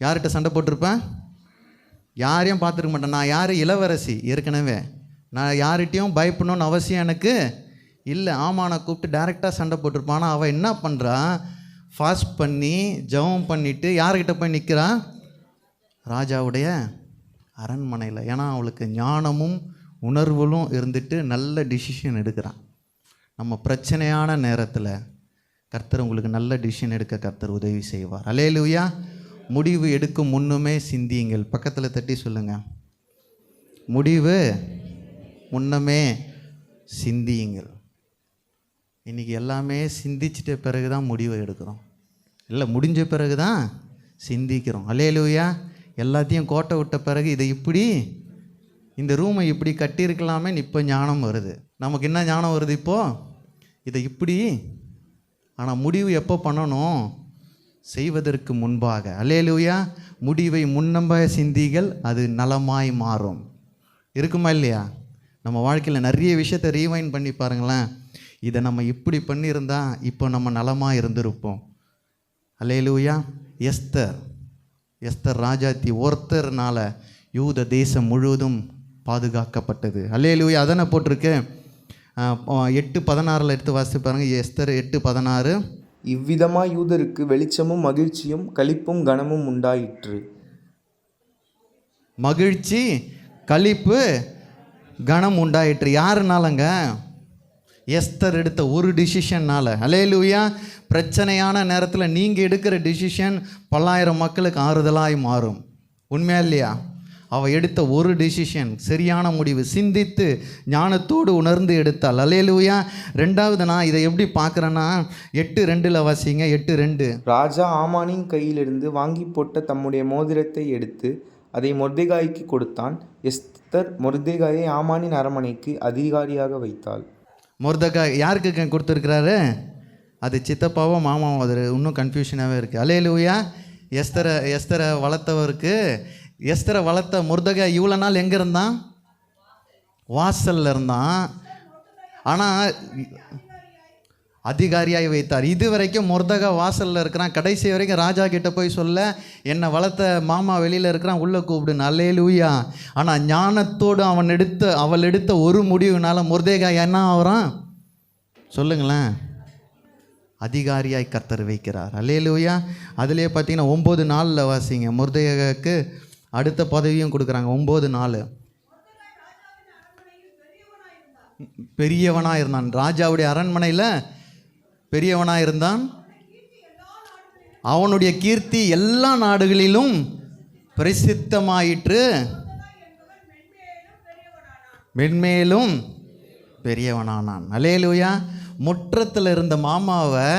யார்கிட்ட சண்டை போட்டிருப்பேன்? யாரையும் பார்த்துருக்க மாட்டேன். நான் யார்? இளவரசி. ஏற்கனவே நான் யார்கிட்டையும் பயப்படணும்னு அவசியம் எனக்கு இல்லை. ஆமானை கூப்பிட்டு டைரெக்டாக சண்டை போட்டிருப்பான். ஆனால் அவள் என்ன பண்ணுறா? ஃபாஸ்ட் பண்ணி ஜெபம் பண்ணிவிட்டு யார்கிட்ட போய் நிற்கிறா? ராஜாவுடைய அரண்மனையில். ஏன்னா அவளுக்கு ஞானமும் உணர்வுகளும் இருந்துட்டு நல்ல டிசிஷன் எடுக்கிறான். நம்ம பிரச்சனையான நேரத்தில் கர்த்தர் உங்களுக்கு நல்ல டிசிஷன் எடுக்க கர்த்தர் உதவி செய்வார். அல்லேலூயா. முடிவு எடுக்கும் முன்னுமே சிந்தியுங்கள். பக்கத்தில் தட்டி சொல்லுங்கள், முடிவு முன்னமே சிந்தியுங்கள். இன்றைக்கி எல்லாமே சிந்திச்சிட்ட பிறகு தான் முடிவை எடுக்கிறோம், இல்லை முடிஞ்ச பிறகு தான் சிந்திக்கிறோம். அல்லேலூயா. எல்லாத்தையும் கோட்டை விட்ட பிறகு இதை இப்படி, இந்த ரூமை இப்படி கட்டியிருக்கலாமே, இப்போ ஞானம் வருது. நமக்கு என்ன ஞானம் வருது இப்போது? இதை இப்படி. ஆனால் முடிவு எப்போ பண்ணணும்? செய்வதற்கு முன்பாக. அல்லேலூயா. முடிவை முன்னம்ப சிந்திகள், அது நலமாய் மாறும். இருக்குமா இல்லையா? நம்ம வாழ்க்கையில் நிறைய விஷயத்தை ரீவைண்ட் பண்ணி பாருங்களேன். இதை நம்ம இப்படி பண்ணியிருந்தா இப்போ நம்ம நலமாக இருந்திருப்போம். அல்லேலூயா. எஸ்தர் ராஜாத்தி ஒருத்தர்னால யூத தேசம் முழுவதும் பாதுகாக்கப்பட்டது. அல்லேலூயா. அதனை போட்டிருக்கு 8:16 எடுத்து வாசித்து பாருங்கள். எஸ்தர் 8:16. இவ்விதமாய் யூதருக்கு வெளிச்சமும் மகிழ்ச்சியும் களிப்பும் கனமும் உண்டாயிற்று. மகிழ்ச்சி, களிப்பு, கனம் உண்டாயிற்று. யாருனாலங்க? எஸ்தர் எடுத்த ஒரு டிசிஷன்னால். அல்லேலூயா. பிரச்சனையான நேரத்தில் நீங்கள் எடுக்கிற டிசிஷன் பல்லாயிரம் மக்களுக்கு ஆறுதலாய் மாறும். உண்மையா இல்லையா? அவள் எடுத்த ஒரு டிசிஷன், சரியான முடிவு, சிந்தித்து ஞானத்தோடு உணர்ந்து எடுத்தாள். அல்லேலூயா. ரெண்டாவது நான் இதை எப்படி பார்க்குறேன்னா, 8:2 வாசிங்க. 8:2. ராஜா ஆமானின் கையிலிருந்து வாங்கி போட்ட தம்முடைய மோதிரத்தை எடுத்து அதை மொர்தெகாய்க்கு கொடுத்தான். எஸ்தர் மொர்தெகாயை ஆமானின் அரண்மனைக்கு அதிகாரியாக வைத்தாள். மொர்தெகாய் யாருக்கு கொடுத்துருக்கிறாரு? அது சித்தப்பாவோ மாமாவோ? அது இன்னும் கன்ஃபியூஷனாகவே இருக்குது. அல்லேலூயா. எஸ்தரை வளர்த்தவருக்கு, எஸ்தரை வளர்த்த மொர்தெகாய் இவ்வளோ நாள் எங்கே இருந்தான்? வாசலில் இருந்தான். ஆனால் அதிகாரியாகி வைத்தார். இது வரைக்கும் மொர்தெகாய் வாசலில் இருக்கிறான். கடைசி வரைக்கும் ராஜா கிட்ட போய் சொல்ல, என்னை வளர்த்த மாமா வெளியில் இருக்கிறான், உள்ளே கூப்பிடுன்னு. அல்லேலூயா. ஆனால் ஞானத்தோடு அவள் எடுத்த ஒரு முடிவுனால மொர்தெகாய் என்ன ஆகிறான்? சொல்லுங்களேன். அதிகாரியாய் கர்த்தர் வைக்கிறார். அல்லேலூயா. அதிலே பார்த்தீங்கன்னா 9:4 வாசிங்க. மொர்தெகாய்க்கு அடுத்த பதவியும் கொடுக்குறாங்க. 9:4. பெரியவனாக இருந்தான். ராஜாவுடைய அரண்மனையில் பெரியவனாக இருந்தான். அவனுடைய கீர்த்தி எல்லா நாடுகளிலும் பிரசித்தமாயிற்று. மென்மேலும் பெரியவனானான். அல்லேலூயா. முற்றத்தில் இருந்த மாமாவை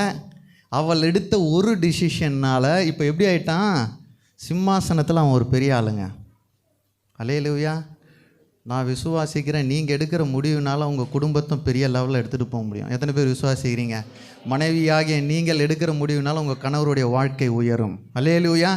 அவள் எடுத்த ஒரு டிசிஷன்னால் இப்போ எப்படி ஆயிட்டான்? சிம்மாசனத்தில் அவன் ஒரு பெரிய ஆளுங்க. அல்லேலூயா. நான் விசுவாசிக்கிறேன், நீங்கள் எடுக்கிற முடிவுனால உங்கள் குடும்பத்தும் பெரிய லெவலில் எடுத்துகிட்டு போக முடியும். எத்தனை பேர் விசுவாசிக்கிறீங்க? மனைவியாகிய நீங்கள் எடுக்கிற முடிவுனால உங்கள் கணவருடைய வாழ்க்கை உயரும். அல்லேலூயா.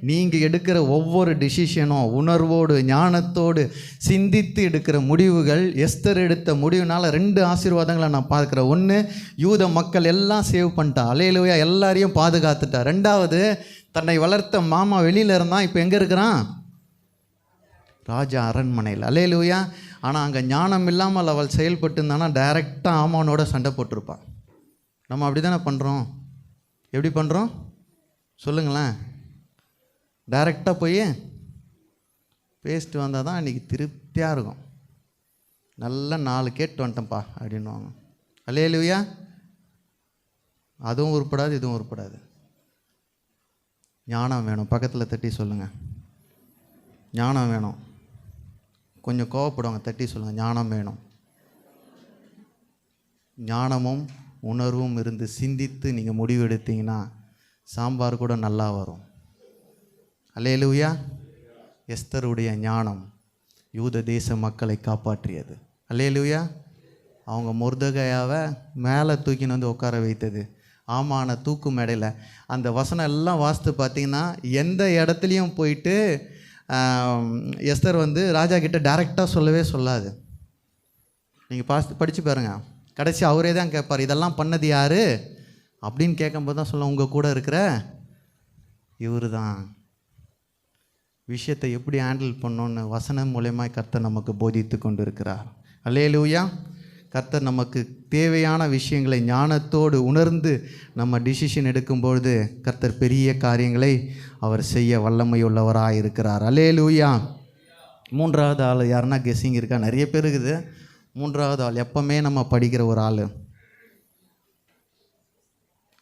நீங்கள் எடுக்கிற ஒவ்வொரு டிசிஷனும் உணர்வோடு ஞானத்தோடு சிந்தித்து எடுக்கிற முடிவுகள். எஸ்தர் எடுத்த முடிவுனால 2 ஆசீர்வாதங்களை நான் பார்க்குறேன். ஒன்று, யூத மக்கள் எல்லாம் சேவ் பண்ணிட்டா. அல்லேலூயா. எல்லாரையும் பாதுகாத்துட்டா. 2வது, தன்னை வளர்த்த மாமா வெளியில் இருந்தான், இப்போ எங்கே இருக்கிறான்? ராஜா அரண்மனையில். அல்லேலூயா. ஆனால் அங்கே ஞானம் இல்லாமல் அவள் செயல்பட்டு இருந்தானா டைரெக்டாக ஆமானோட சண்டை போட்டிருப்பாள். நம்ம அப்படி தானே பண்ணுறோம்? எப்படி பண்ணுறோம் சொல்லுங்களேன்? டைரெக்டாக போய் பேசிட்டு வந்தால் தான் இன்றைக்கி திருப்தியாக இருக்கும். நல்லா 4 கேட்டு வந்துட்டேன்ப்பா அப்படின்வாங்க. அல்லேலூயா. அதுவும் உருப்படாது, இதுவும் உருப்படாது. ஞானம் வேணும். பக்கத்தில் தட்டி சொல்லுங்கள், ஞானம் வேணும். கொஞ்சம் கோவப்படுவாங்க, தட்டி சொல்லுங்கள், ஞானம் வேணும். ஞானமும் உணர்வும் இருந்து சிந்தித்து நீங்கள் முடிவு எடுத்தீங்கன்னா சாம்பார் கூட நல்லா வரும். அல்லேலூயா. எஸ்தருடைய ஞானம் யூத தேச மக்களை காப்பாற்றியது. அல்லேலூயா. அவங்க மொர்தெகாயாவை மேலே தூக்கின்னு வந்து உட்கார வைத்தது. ஆமான தூக்கு மேடையில். அந்த வசனம் எல்லாம் வாசித்து பார்த்தீங்கன்னா எந்த இடத்துலையும் போயிட்டு எஸ்தர் ராஜா கிட்ட டைரெக்டாக சொல்லவே சொல்லாது. நீங்கள் படித்து பாருங்கள். கடைசி அவரே தான் கேட்பார், இதெல்லாம் பண்ணது யார் அப்படின்னு கேட்கும்போது தான் சொல்ல, உங்கள் கூட இருக்கிற இவர் தான். விஷயத்தை எப்படி ஹேண்டில் பண்ணணுன்னு வசனம் மூலமாக கர்த்தர் நமக்கு போதித்து கொண்டு இருக்கிறார். அல்லேலூயா. கர்த்தர் நமக்கு தேவையான விஷயங்களை ஞானத்தோடு உணர்ந்து நம்ம டிசிஷன் எடுக்கும்பொழுது கர்த்தர் பெரிய காரியங்களை அவர் செய்ய வல்லமையுள்ளவராக இருக்கிறார். அல்லேலூயா. மூன்றாவது ஆள் யாருன்னா கெஸ்ஸிங் இருக்கா? நிறைய பேர் இருக்குது. மூன்றாவது ஆள் எப்பவுமே நம்ம படிக்கிற ஒரு ஆள்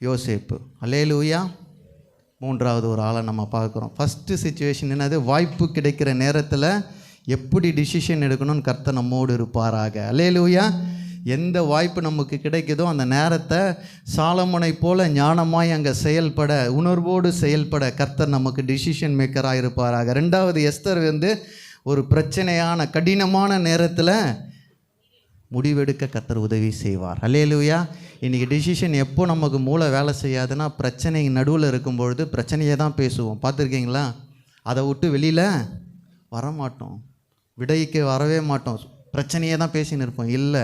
யோசேப்பு. அல்லேலூயா. மூன்றாவது ஒரு ஆளை நம்ம பார்க்குறோம். ஃபஸ்ட்டு சிச்சுவேஷன் என்னது? வாய்ப்பு கிடைக்கிற நேரத்தில் எப்படி டிசிஷன் எடுக்கணும்னு கர்த்தர் நம்மோடு இருப்பாராக. அல்லேலூயா. எந்த வாய்ப்பு நமக்கு கிடைக்குதோ அந்த நேரத்தை சாலமோனை போல ஞானமாய் அங்கே செயல்பட, உணர்வோடு செயல்பட கர்த்தர் நமக்கு டிசிஷன் மேக்கராக இருப்பாராக. ரெண்டாவது, எஸ்தர் ஒரு பிரச்சனையான கடினமான நேரத்தில் முடிவெடுக்க கர்த்தர் உதவி செய்வார். அல்லேலூயா. இன்றைக்கி டிசிஷன் எப்போ நமக்கு மூளை வேலை செய்யாதுன்னா, பிரச்சனை நடுவில் இருக்கும்பொழுது பிரச்சனையை தான் பேசுவோம். பார்த்துருக்கீங்களா? அதை விட்டு வெளியில் வரமாட்டோம், விடைக்கு வரவே மாட்டோம், பிரச்சனையே தான் பேசின்னு இருப்போம். இல்லை,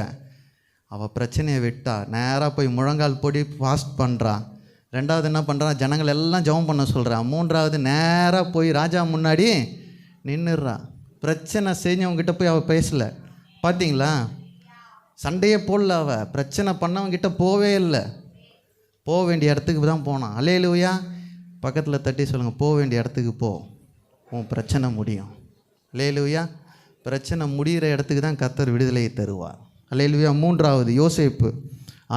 அவள் பிரச்சனையை விட்டா நேராக போய் முழங்கால் போடி ஃபாஸ்ட் பண்ணுறா. ரெண்டாவது என்ன பண்ணுறா? ஜனங்கள் எல்லாம் ஜெபம் பண்ண சொல்கிறா. மூன்றாவது, நேராக போய் ராஜா முன்னாடி நின்றுடுறா. பிரச்சனை செஞ்சவங்ககிட்ட போய் அவள் பேசலை. பார்த்தீங்களா? சண்டையே போடல. அவள் பிரச்சனை பண்ணவங்கிட்ட போவே இல்லை, போக வேண்டிய இடத்துக்கு தான் போனான். அல்லேலூயா. பக்கத்தில் தட்டி சொல்லுங்கள், போக வேண்டிய இடத்துக்கு போ, உன் பிரச்சனை முடியும். அல்லேலூயா. பிரச்சனை முடிகிற இடத்துக்கு தான் கர்த்தர் விடுதலையை தருவார். அல்லேலூயா. மூன்றாவது, யோசேப்பு.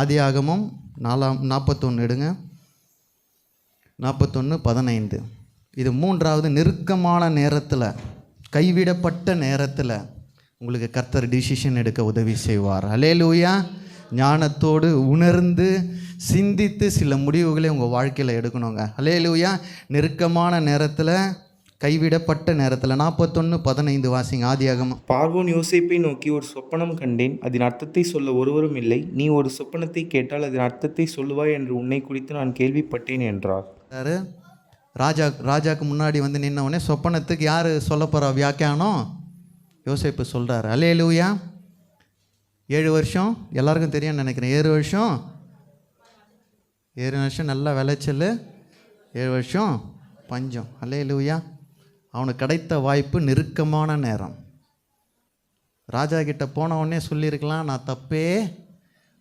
ஆதியாகமம் 41 எடுங்க, 41:15. இது மூன்றாவது. நெருக்கமான நேரத்தில், கைவிடப்பட்ட நேரத்தில் உங்களுக்கு கர்த்தர் டிசிஷன் எடுக்க உதவி செய்வார். அல்லேலூயா. ஞானத்தோடு உணர்ந்து சிந்தித்து சில முடிவுகளை உங்கள் வாழ்க்கையில் எடுக்கணுங்க. அல்லேலூயா. நெருக்கமான நேரத்தில், கைவிடப்பட்ட நேரத்தில். 41:15 வாசிங்க ஆதியாகமம். பார்வோன் யோசேப்பை நோக்கி, ஒரு சொப்பனம் கண்டேன், அதன் அர்த்தத்தை சொல்ல ஒருவரும் இல்லை. நீ ஒரு சொப்பனத்தை கேட்டால் அதன் அர்த்தத்தை சொல்லுவாய் என்று உன்னை குறித்து நான் கேள்விப்பட்டேன் என்றார். ராஜாக்கு முன்னாடி நின்னவொடனே சொப்பனத்துக்கு யார் சொல்ல போகிறா வியாக்கியானம்? யோசேப்பு சொல்கிறார். அல்லேலூயா. 7 வருஷம் எல்லாருக்கும் தெரியும்னு நினைக்கிறேன். 7 வருஷம் நல்லா விளைச்சல், 7 வருஷம் பஞ்சம். அல்லேலூயா. அவனுக்கு கிடைத்த வாய்ப்பு நெருக்கமான நேரம். ராஜா கிட்ட போனவொடனே சொல்லியிருக்கலாம், நான் தப்பே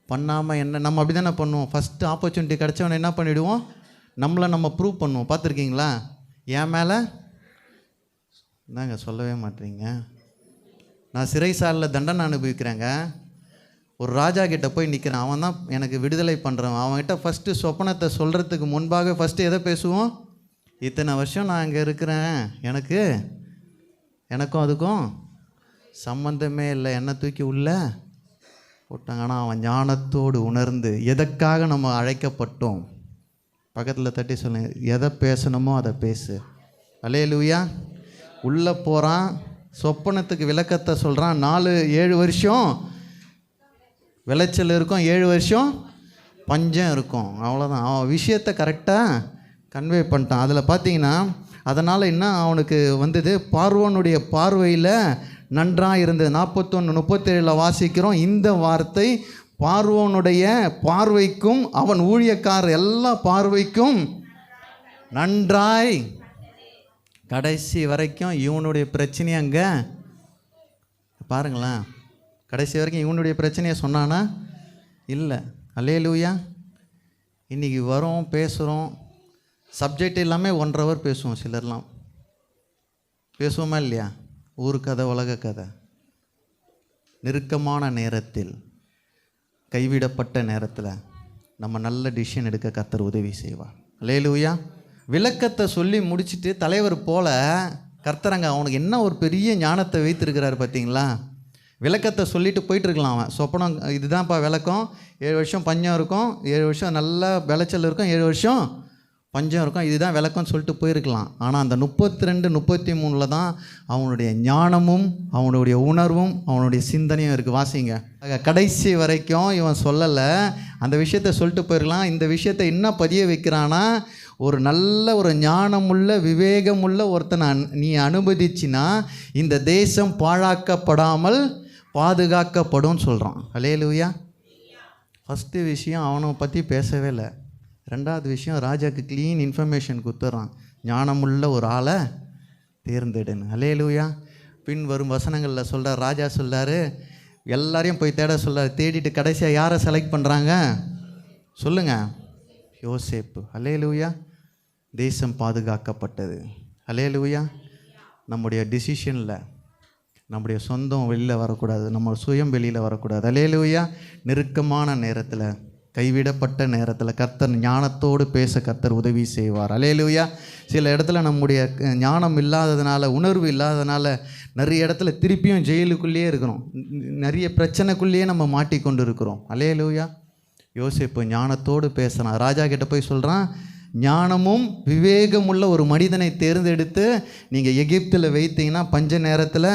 பண்ணாமல் என்ன. நம்ம அப்படி தானே பண்ணுவோம். ஃபஸ்ட்டு ஆப்பர்ச்சுனிட்டி கிடச்சவொடனே என்ன பண்ணிவிடுவோம்? நம்மளை நம்ம ப்ரூவ் பண்ணுவோம். பார்த்துருக்கீங்களா? என் மேலே தாங்க சொல்லவே மாட்டேறீங்க. நான் சிறைசாலையில் தண்டனை அனுபவிக்கிறேங்க. ஒரு ராஜா கிட்டே போய் நிற்கிறேன், அவன் தான் எனக்கு விடுதலை பண்ணுறவன். அவன்கிட்ட ஃபஸ்ட்டு சொப்பனத்தை சொல்கிறதுக்கு முன்பாக ஃபஸ்ட்டு எதை பேசுவோம்? இத்தனை வருஷம் நான் இங்கே இருக்கிறேன், எனக்கும் அதுக்கும் சம்பந்தமே இல்லை, என்னை தூக்கி உள்ள போட்டாங்க. ஆனால் அவன் ஞானத்தோடு உணர்ந்து எதற்காக நம்ம அழைக்கப்பட்டோம், பக்கத்தில் தட்டி சொல்லுங்க, எதை பேசணுமோ அதை பேசு. அல்லேலூயா. உள்ளே போகிறான், சொப்பனத்துக்கு விளக்கத்தை சொல்கிறான். 7 வருஷம் விளைச்சல் இருக்கும், 7 வருஷம் பஞ்சம் இருக்கும். அவ்வளோதான். அவன் விஷயத்தை கரெக்டாக கன்வே பண்ணிட்டான். அதில் பார்த்தீங்கன்னா, அதனால் என்ன அவனுக்கு வந்தது? பார்வோனுடைய பார்வையில் நன்றாக இருந்தது. 41:37 வாசிக்கிறோம். இந்த வார்த்தை பார்வோனுடைய பார்வைக்கும் அவன் ஊழியக்காரர் எல்லா பார்வைக்கும் நன்றாய். கடைசி வரைக்கும் இவனுடைய பிரச்சனையை அங்கே பாருங்களேன். கடைசி வரைக்கும் இவனுடைய பிரச்சனையை சொன்னானா? இல்லை. அல்லேலூயா. இன்றைக்கி வரோம், பேசுகிறோம், சப்ஜெக்ட் எல்லாமே 1 hour பேசுவோம். சிலர்லாம் பேசுவோமா இல்லையா? ஊர் கதை, உலக கதை. நெருக்கமான நேரத்தில், கைவிடப்பட்ட நேரத்தில் நம்ம நல்ல டிசிஷன் எடுக்க கர்த்தர் உதவி செய்வார். அல்லேலூயா. விளக்கத்தை சொல்லி முடிச்சுட்டு தலைவர் போல கர்த்தரங்க அவனுக்கு என்ன ஒரு பெரிய ஞானத்தை வைத்திருக்கிறார் பார்த்தீங்களா? விளக்கத்தை சொல்லிட்டு போயிட்டுருக்கலாம். அவன் சொப்பனம் இதுதான்ப்பா விளக்கம், 7 வருஷம் பஞ்சம் இருக்கும், 7 வருஷம் நல்லா விளைச்சல் இருக்கும், 7 வருஷம் பஞ்சம் இருக்கும், இதுதான் விளக்கம்னு சொல்லிட்டு போயிருக்கலாம். ஆனால் அந்த 32, 33 தான் அவனுடைய ஞானமும் அவனுடைய உணர்வும் அவனுடைய சிந்தனையும் இருக்குது. வாசிங்க. கடைசி வரைக்கும் இவன் சொல்லலை, அந்த விஷயத்தை சொல்லிட்டு போயிருக்கலாம். இந்த விஷயத்தை என்ன பதிய வைக்கிறான்னா, ஒரு நல்ல ஒரு ஞானமுள்ள விவேகமுள்ள ஒருத்தனை நீ அனுமதிச்சின்னா இந்த தேசம் பாழாக்கப்படாமல் பாதுகாக்கப்படும் சொல்கிறான். அல்லேலூயா. ஃபஸ்ட்டு விஷயம் அவனை பற்றி பேசவே இல்லை. ரெண்டாவது விஷயம் ராஜாவுக்கு க்ளீன் இன்ஃபர்மேஷன் கொடுத்துட்றான், ஞானமுள்ள ஒரு ஆளை தேர்ந்தெடுன்னு. அல்லேலூயா. பின் வரும் வசனங்களில் சொல்கிறார், ராஜா சொல்கிறாரு எல்லாரையும் போய் தேட சொல்கிறார். தேடிட்டு கடைசியாக யாரை செலக்ட் பண்ணுறாங்க சொல்லுங்கள்? யோசேப்பு. அல்லேலூயா. தேசம் பாதுகாக்கப்பட்டது. அல்லேலூயா. நம்முடைய டிசிஷனில் நம்முடைய சொந்தம் வெளியில் வரக்கூடாது, நம்ம சுயம் வெளியில் வரக்கூடாது. அல்லேலூயா. நெருக்கமான நேரத்தில், கைவிடப்பட்ட நேரத்தில் கர்த்தர் ஞானத்தோடு பேச கர்த்தர் உதவி செய்வார். அல்லேலூயா. சில இடத்துல நம்முடைய ஞானம் இல்லாததுனால, உணர்வு இல்லாததுனால நிறைய இடத்துல திருப்பியும் ஜெயிலுக்குள்ளேயே இருக்கிறோம், நிறைய பிரச்சனைக்குள்ளேயே நம்ம மாட்டிக்கொண்டு இருக்கிறோம். அல்லேலூயா. யோசேப்பு ஞானத்தோடு பேசுகிறான். ராஜா கிட்ட போய் சொல்கிறான், ஞானமும் விவேகமுள்ள ஒரு மனிதனை தேர்ந்தெடுத்து நீங்கள் எகிப்தில் வைத்தீங்கன்னா பஞ்ச நேரத்தில்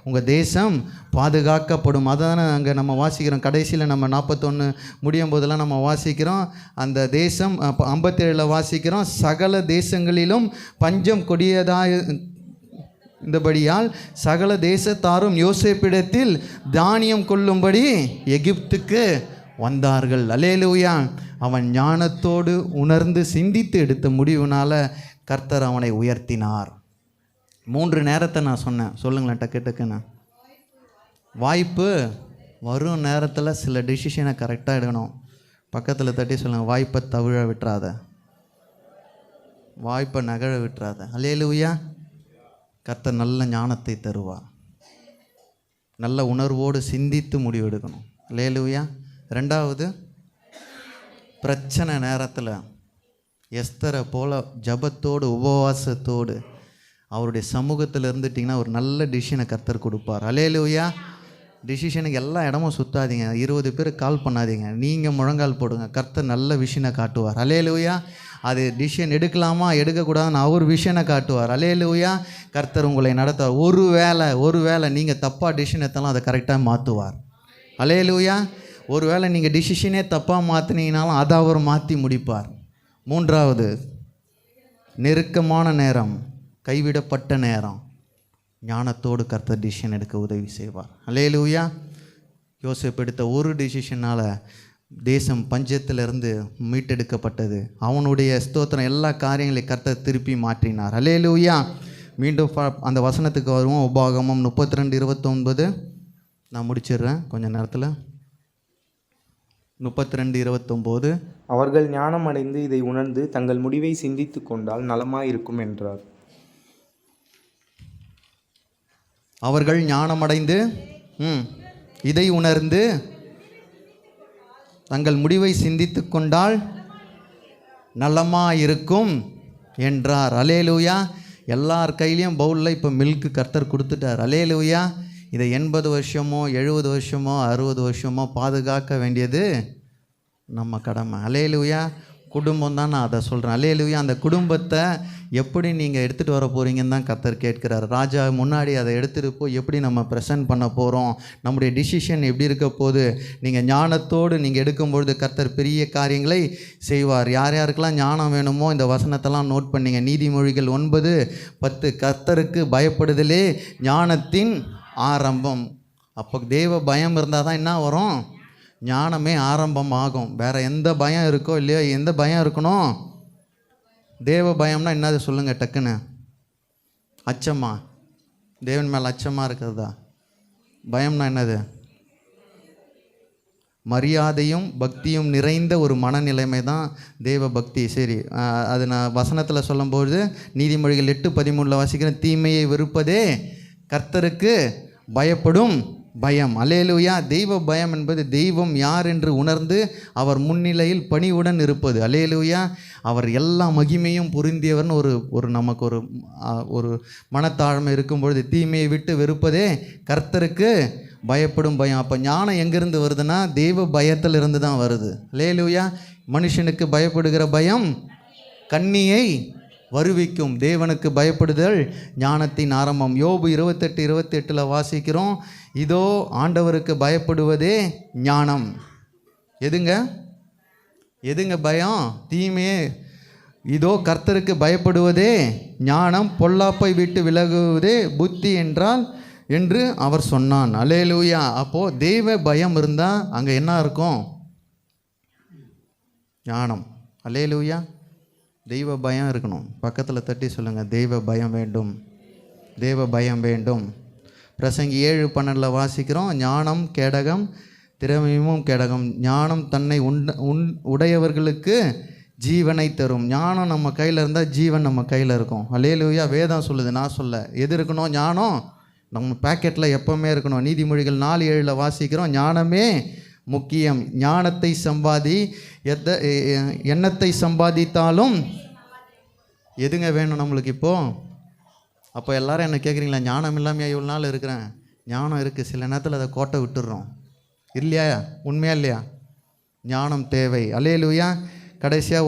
உங்கள் தேசம் பாதுகாக்கப்படும். அதான அங்கே நம்ம வாசிக்கிறோம். கடைசியில் நம்ம 41 முடியும் போதெல்லாம் நம்ம வாசிக்கிறோம், அந்த தேசம் 57 வாசிக்கிறோம், சகல தேசங்களிலும் பஞ்சம் கொடியதாக இந்தபடியால் சகல தேசத்தாரும் யோசேப்பிடத்தில் தானியம் கொள்ளும்படி எகிப்துக்கு வந்தார்கள். அல்லேலூயா. அவன் ஞானத்தோடு உணர்ந்து சிந்தித்து எடுத்த முடிவுனால் கர்த்தர் அவனை உயர்த்தினார். 3 நேரத்தை நான் சொன்னேன், சொல்லுங்களேன் டக்கு டக்குன்னு. வாய்ப்பு வரும் நேரத்தில் சில டிசிஷனை கரெக்டாக எடுக்கணும். பக்கத்தில் தட்டி சொல்லுங்கள், வாய்ப்பை தவிழ விட்டுறாத, வாய்ப்பை நகழ விட்டுறாத. அல்லேலூயா. கர்த்தர் நல்ல ஞானத்தை தருவார். நல்ல உணர்வோடு சிந்தித்து முடிவு எடுக்கணும். அல்லேலூயா. ரெண்டாவது, பிரச்சனை நேரத்தில் எஸ்தரை போல் ஜபத்தோடு உபவாசத்தோடு அவருடைய சமூகத்தில் இருந்துட்டிங்கன்னா ஒரு நல்ல டிசிஷனை கர்த்தர் கொடுப்பார். அல்லேலூயா. டிசிஷனுக்கு எல்லா இடமும் சுற்றாதீங்க, 20 பேர் கால் பண்ணாதீங்க, நீங்கள் முழங்கால் போடுங்க, கர்த்தர் நல்ல விஷயனை காட்டுவார். அல்லேலூயா. அது டிசிஷன் எடுக்கலாமா எடுக்கக்கூடாதுன்னு அவர் விஷயனை காட்டுவார். அல்லேலூயா. கர்த்தர் உங்களை நடத்துவார். ஒருவேளை நீங்கள் தப்பாக டிசிஷன் எடுத்தாலும் அதை கரெக்டாக மாற்றுவார். அல்லேலூயா. ஒருவேளை நீங்கள் டிசிஷனே தப்பாக மாற்றினீங்கனாலும் அதை அவர் மாற்றி முடிப்பார். மூன்றாவது, நெருக்கமான நேரம், கைவிடப்பட்ட நேரம், ஞானத்தோடு கர்த்தர் டிசிஷன் எடுக்க உதவி செய்வார். அல்லேலூயா. யோசேப்பு எடுத்த ஒரு டிசிஷனால் தேசம் பஞ்சத்திலிருந்து மீட்டெடுக்கப்பட்டது. அவனுடைய ஸ்தோத்திரம் எல்லா காரியங்களையும் கர்த்தர் திருப்பி மாற்றினார். அல்லேலூயா. மீண்டும் அந்த வசனத்துக்கு வருவோம். உபாகமம் 32:29 நான் முடிச்சிடுறேன் கொஞ்சம் நேரத்தில். 32:29 அவர்கள் ஞானம் அடைந்து இதை உணர்ந்து தங்கள் முடிவை சிந்தித்து கொண்டால் நலமாயிருக்கும் என்றார். அவர்கள் ஞானமடைந்து இதை உணர்ந்து தங்கள் முடிவை சிந்தித்து கொண்டால் நலமாயிருக்கும் என்றார். அல்லேலூயா. எல்லார் கையிலையும் பவுலில் இப்போ மில்க்கு கர்த்தர் கொடுத்துட்டார். அல்லேலூயா. இதை 80 வருஷமோ 70 வருஷமோ 60 வருஷமோ பாதுகாக்க வேண்டியது நம்ம கடமை. அல்லேலூயா. குடும்பம் தான் நான் அதை சொல்கிறேன். அல்லேலூயா. அந்த குடும்பத்தை எப்படி நீங்கள் எடுத்துகிட்டு வர போகிறீங்கன்னு தான் கர்த்தர் கேட்கிறார். ராஜா முன்னாடி அதை எடுத்துகிட்டு போய் எப்படி நம்ம ப்ரெசென்ட் பண்ண போகிறோம், நம்முடைய டிசிஷன் எப்படி இருக்க போகுது. நீங்கள் ஞானத்தோடு நீங்கள் எடுக்கும்பொழுது கர்த்தர் பெரிய காரியங்களை செய்வார். யார் யாருக்கெல்லாம் ஞானம் வேணுமோ இந்த வசனத்தெல்லாம் நோட் பண்ணிங்க. நீதிமொழிகள் 9:10 கர்த்தருக்கு பயப்படுதலே ஞானத்தின் ஆரம்பம். அப்போ தேவ பயம் இருந்தால் தான் என்ன வரும்? ஞானமே ஆரம்பம் ஆகும். வேறு எந்த பயம் இருக்கோ இல்லையோ, எந்த பயம் இருக்கணும்? தேவ பயம்னா என்னது சொல்லுங்கள் டக்குன்னு? அச்சமா? தேவன் மேலே அச்சமாக இருக்கிறதா? பயம்னா என்னது? மரியாதையும் பக்தியும் நிறைந்த ஒரு மனநிலைமை தான் தேவ பக்தி. சரி, அது நான் வசனத்தில் சொல்லும்போது நீதிமொழிகள் 8:13 வாசிக்கிறேன், தீமையை வெறுப்பதே கர்த்தருக்கு பயப்படும் பயம். அல்லேலூயா. தெய்வ பயம் என்பது தெய்வம் யார் என்று உணர்ந்து அவர் முன்னிலையில் பணிவுடன் இருப்பது. அல்லேலூயா. அவர் எல்லா மகிமையும் பொருந்தியவர்னு ஒரு நமக்கு ஒரு மனத்தாழ்மை இருக்கும்பொழுது தீமையை விட்டு வெறுப்பதே கர்த்தருக்கு பயப்படும் பயம். அப்போ ஞானம் எங்கேருந்து வருதுன்னா தெய்வ பயத்தில் இருந்து தான் வருது. அல்லேலூயா. மனுஷனுக்கு பயப்படுகிற பயம் கண்ணியை வருவிக்கும், தேவனுக்கு பயப்படுதல் ஞானத்தின் ஆரம்பம். யோபு 28:28 வாசிக்கிறோம், இதோ ஆண்டவருக்கு பயப்படுவதே ஞானம். எதுங்க பயம்? தீமையே. இதோ கர்த்தருக்கு பயப்படுவதே ஞானம், பொல்லாப்பை விட்டு விலகுவதே புத்தி என்று அவர் சொன்னான். அல்லேலூயா. அப்போது தெய்வ பயம் இருந்தால் அங்கே என்ன இருக்கும்? ஞானம். அல்லேலூயா. தெய்வ பயம் இருக்கணும். பக்கத்தில் தட்டி சொல்லுங்கள், தெய்வ பயம் வேண்டும், தெய்வ பயம் வேண்டும். பிரசங்கி 7:12 வாசிக்கிறோம், ஞானம் கேடகம் திறமையும் கேடகம். ஞானம் தன்னை உடையவர்களுக்கு ஜீவனை தரும். ஞானம் நம்ம கையில் இருந்தால் ஜீவன் நம்ம கையில் இருக்கும். அல்லேலூயா. வேதம் சொல்லுது, நான் சொல்ல. எது இருக்கணும்? ஞானம் நம்ம பேக்கெட்டில் எப்போவுமே இருக்கணும். நீதிமொழிகள் 4:7 வாசிக்கிறோம், ஞானமே முக்கியம். ஞானத்தை எண்ணத்தை சம்பாதித்தாலும் எதுங்க வேணும் நம்மளுக்கு இப்போது? அப்போ எல்லாரும் என்ன கேட்குறீங்களா, ஞானம் இல்லாமல் இவ்வளோ நாள் இருக்கிறேன்? ஞானம் இருக்குது, சில நேரத்தில் அதை கோட்டை விட்டுடுறோம் இல்லையா? உண்மையா இல்லையா? ஞானம் தேவை. அல்லேலூயா. கடைசியாக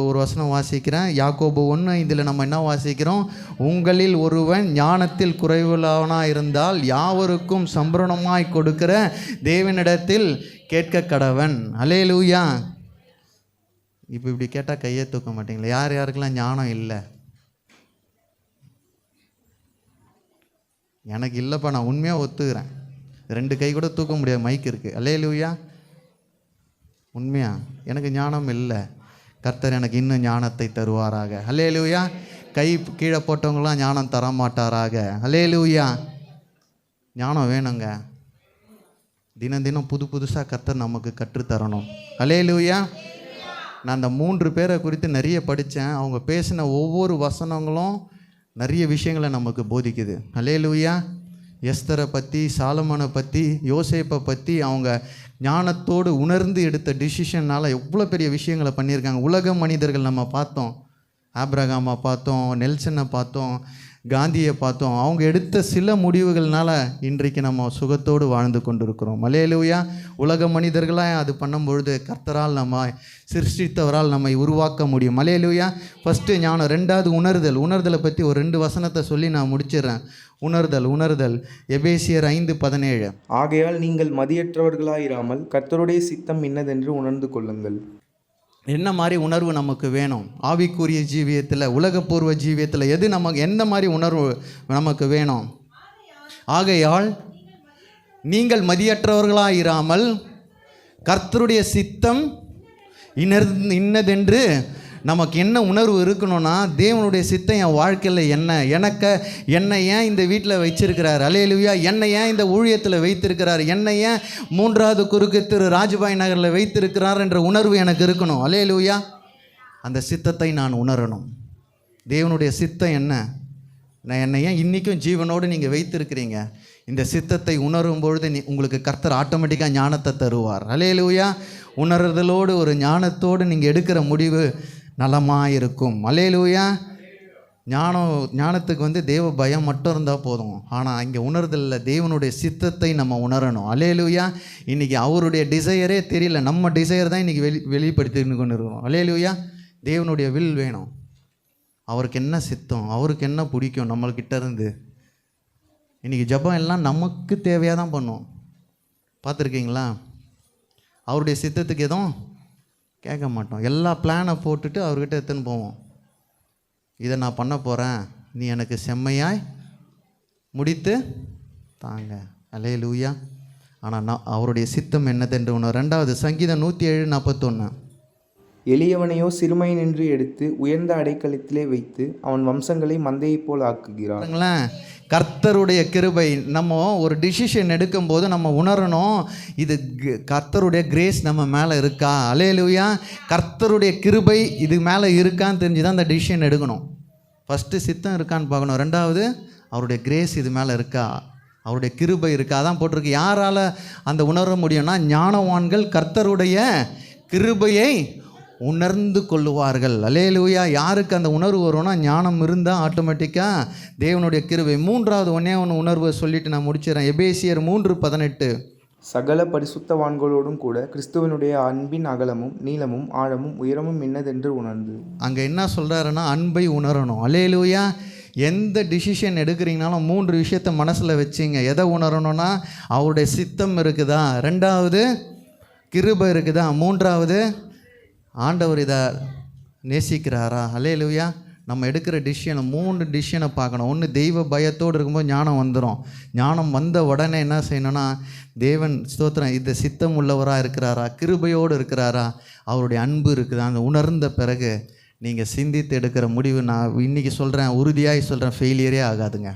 ஒரு வசனம் வாசிக்கிறேன், யாக்கோபு 1:5 நம்ம என்ன வாசிக்கிறோம்? உங்களில் ஒருவன் ஞானத்தில் குறைவுள்ளவனாக இருந்தால் யாவருக்கும் சம்பூரணமாய் கொடுக்கிற தேவனிடத்தில் கேட்க கடவன். அல்லேலூயா. இப்போ இப்படி கேட்டால் கையே தூக்க மாட்டீங்களா? யார் யாருக்கெல்லாம் ஞானம் இல்லை? எனக்கு இல்லைப்பா, நான் உண்மையாக ஒத்துக்கிறேன். 2 கை கூட தூக்க முடியாது, மைக் இருக்குது. அல்லேலூயா. உண்மையா எனக்கு ஞானம் இல்லை, கர்த்தர் எனக்கு இன்னும் ஞானத்தை தருவாராக. அல்லேலூயா. கை கீழே போட்டவங்களாம் ஞானம் தரமாட்டாராக. அல்லேலூயா. ஞானம் வேணுங்க. தினம் தினம் புதுசாக கர்த்தர் நமக்கு கற்றுத்தரணும். அல்லேலூயா. நான் அந்த 3 பேரை குறித்து நிறைய படித்தேன். அவங்க பேசின ஒவ்வொரு வசனங்களும் நிறைய விஷயங்களை நமக்கு போதிக்குது. அல்லேலூயா. எஸ்தரை பற்றி, சாலமோனை பற்றி, யோசேப்பை பற்றி அவங்க ஞானத்தோடு உணர்ந்து எடுத்த டிசிஷனால் எவ்வளோ பெரிய விஷயங்களை பண்ணியிருக்காங்க. உலக மனிதர்கள் நம்ம பார்த்தோம், ஆப்ரகாமை பார்த்தோம், நெல்சனை பார்த்தோம், காந்தியை பார்த்தோம். அவங்க எடுத்த சில முடிவுகள்னால இன்றைக்கு நம்ம சுகத்தோடு வாழ்ந்து கொண்டிருக்கிறோம். அல்லேலூயா. உலக மனிதர்களாக அது பண்ணும்பொழுது கர்த்தரால் நம்ம சிருஷ்டித்தவரால் நம்மை உருவாக்க முடியும். அல்லேலூயா. ஃபஸ்ட்டு ஞானம், 2வது உணர்தலை பற்றி ஒரு 2 வசனத்தை சொல்லி நான் முடிச்சிடுறேன். உணர்தல் எபேசியர் 5:17. ஆகையால் நீங்கள் மதியற்றவர்களாயிராமல் கர்த்தருடைய சித்தம் இன்னதென்று உணர்ந்து கொள்ளுங்கள். என்ன மாதிரி உணர்வு நமக்கு வேணும்? ஆவிக்குரிய ஜீவியத்தில், உலகப்பூர்வ ஜீவியத்தில் எது நமக்கு, எந்த மாதிரி உணர்வு நமக்கு வேணும்? ஆகையால் நீங்கள் மதியற்றவர்களாயிராமல் கர்த்தருடைய சித்தம் இன்னதென்று நமக்கு என்ன உணர்வு இருக்கணும்னா, தேவனுடைய சித்தம் என் வாழ்க்கையில் என்னை ஏன் இந்த வீட்டில் வச்சிருக்கிறார்? அல்லேலூயா. என்னை ஏன் இந்த ஊழியத்தில் வைத்திருக்கிறார்? என்னை ஏன் 3வது குறுக்கு திரு ராஜபாய் நகரில் வைத்திருக்கிறார் என்ற உணர்வு எனக்கு இருக்கணும். அல்லேலூயா. அந்த சித்தத்தை நான் உணரணும். தேவனுடைய சித்தம் என்ன? என்னை ஏன் இன்றைக்கும் ஜீவனோடு நீங்கள் வைத்திருக்கிறீங்க? இந்த சித்தத்தை உணரும் பொழுது உங்களுக்கு கர்த்தர் ஆட்டோமேட்டிக்காக ஞானத்தை தருவார். அல்லேலூயா. உணர்தலோடு ஒரு ஞானத்தோடு நீங்கள் எடுக்கிற முடிவு நலமாக இருக்கும். அல்லேலூயா. ஞானத்துக்கு தேவ பயம் மட்டும் இருந்தால் போதும். ஆனால் இங்கே உணர்தலில் தேவனுடைய சித்தத்தை நம்ம உணரணும். அல்லேலூயா. இன்றைக்கி அவருடைய டிசையரே தெரியல, நம்ம டிசையர் தான் இன்றைக்கி வெளிப்படுத்தின்னு கொண்டு இருக்கணும். அல்லேலூயா. தேவனுடைய வில் வேணும். அவருக்கு என்ன சித்தம், அவருக்கு என்ன பிடிக்கும் நம்மள்கிட்ட இருந்து. இன்றைக்கி ஜெபம் எல்லாம் நமக்கு தேவையாக தான் பண்ணுவோம். பார்த்துருக்கீங்களா? அவருடைய சித்தத்துக்கு எதுவும் கேட்க மாட்டோம். எல்லா பிளானை போட்டுட்டு அவர்கிட்ட எடுத்துன்னு போவோம். இதை நான் பண்ண போகிறேன், நீ எனக்கு செம்மையாய் முடித்து தாங்க. அல்லேலூயா. ஆனால் அவருடைய சித்தம் என்னதென்று ஒன்று. 2வது சங்கீதம் 107:41. எளியவனையோ சிறுமையினின்று எடுத்து உயர்ந்த அடைக்கலத்திலே வைத்து அவன் வம்சங்களை மந்தையைப் போல் ஆக்குகிறார். கர்த்தருடைய கிருபை. நம்ம ஒரு டிசிஷன் எடுக்கும்போது நம்ம உணரணும், இது கர்த்தருடைய கிரேஸ் நம்ம மேலே இருக்கா. அல்லேலூயா. கர்த்தருடைய கிருபை இது மேலே இருக்கான்னு தெரிஞ்சு தான் அந்த டிசிஷன் எடுக்கணும். ஃபஸ்ட்டு சித்தம் இருக்கான்னு பார்க்கணும். 2வது அவருடைய கிரேஸ் இது மேலே இருக்கா, அவருடைய கிருபை இருக்கா. அதான் போட்டிருக்கு. யாரால் அந்த உணர முடியும்னா, ஞானவான்கள் கர்த்தருடைய கிருபையை உணர்ந்து கொள்ளுவார்கள். அல்லேலூயா. யாருக்கு அந்த உணர்வு வரும்னா, ஞானம் இருந்தால் ஆட்டோமேட்டிக்காக தேவனுடைய கிருபை. 3வது ஒன்றே உணர்வை சொல்லிவிட்டு நான் முடிச்சிடறேன். எபேசியர் 3:18. சகல பரிசுத்தவான்களோடும் கூட கிறிஸ்துவனுடைய அன்பின் அகலமும் நீளமும் ஆழமும் உயரமும் என்னதென்று உணர்ந்து. அங்கே என்ன சொல்கிறாருன்னா, அன்பை உணரணும். அல்லேலூயா. எந்த டிசிஷன் எடுக்கிறீங்கனாலும் 3 விஷயத்தை மனசில் வச்சிங்க. எதை உணரணும்னா, அவருடைய சித்தம் இருக்குதா, 2வது கிருபை இருக்குதா, 3வது ஆண்டவர் இதை நேசிக்கிறாரா. அல்லேலூயா. நம்ம எடுக்கிற டிசிஷனை 3 டிசிஷனை பார்க்கணும். ஒன்று, தெய்வ பயத்தோடு இருக்கும்போது ஞானம் வந்துடும். ஞானம் வந்த உடனே என்ன செய்யணும்னா, தேவன் ஸ்தோத்திரம் இந்த சித்தம் உள்ளவராக இருக்கிறாரா, கிருபையோடு இருக்கிறாரா, அவருடைய அன்பு இருக்குதா, அந்த உணர்ந்த பிறகு நீங்கள் சிந்தித்து எடுக்கிற முடிவு, நான் இன்றைக்கி சொல்கிறேன், உறுதியாக சொல்கிறேன், ஃபெயிலியரே ஆகாதுங்க.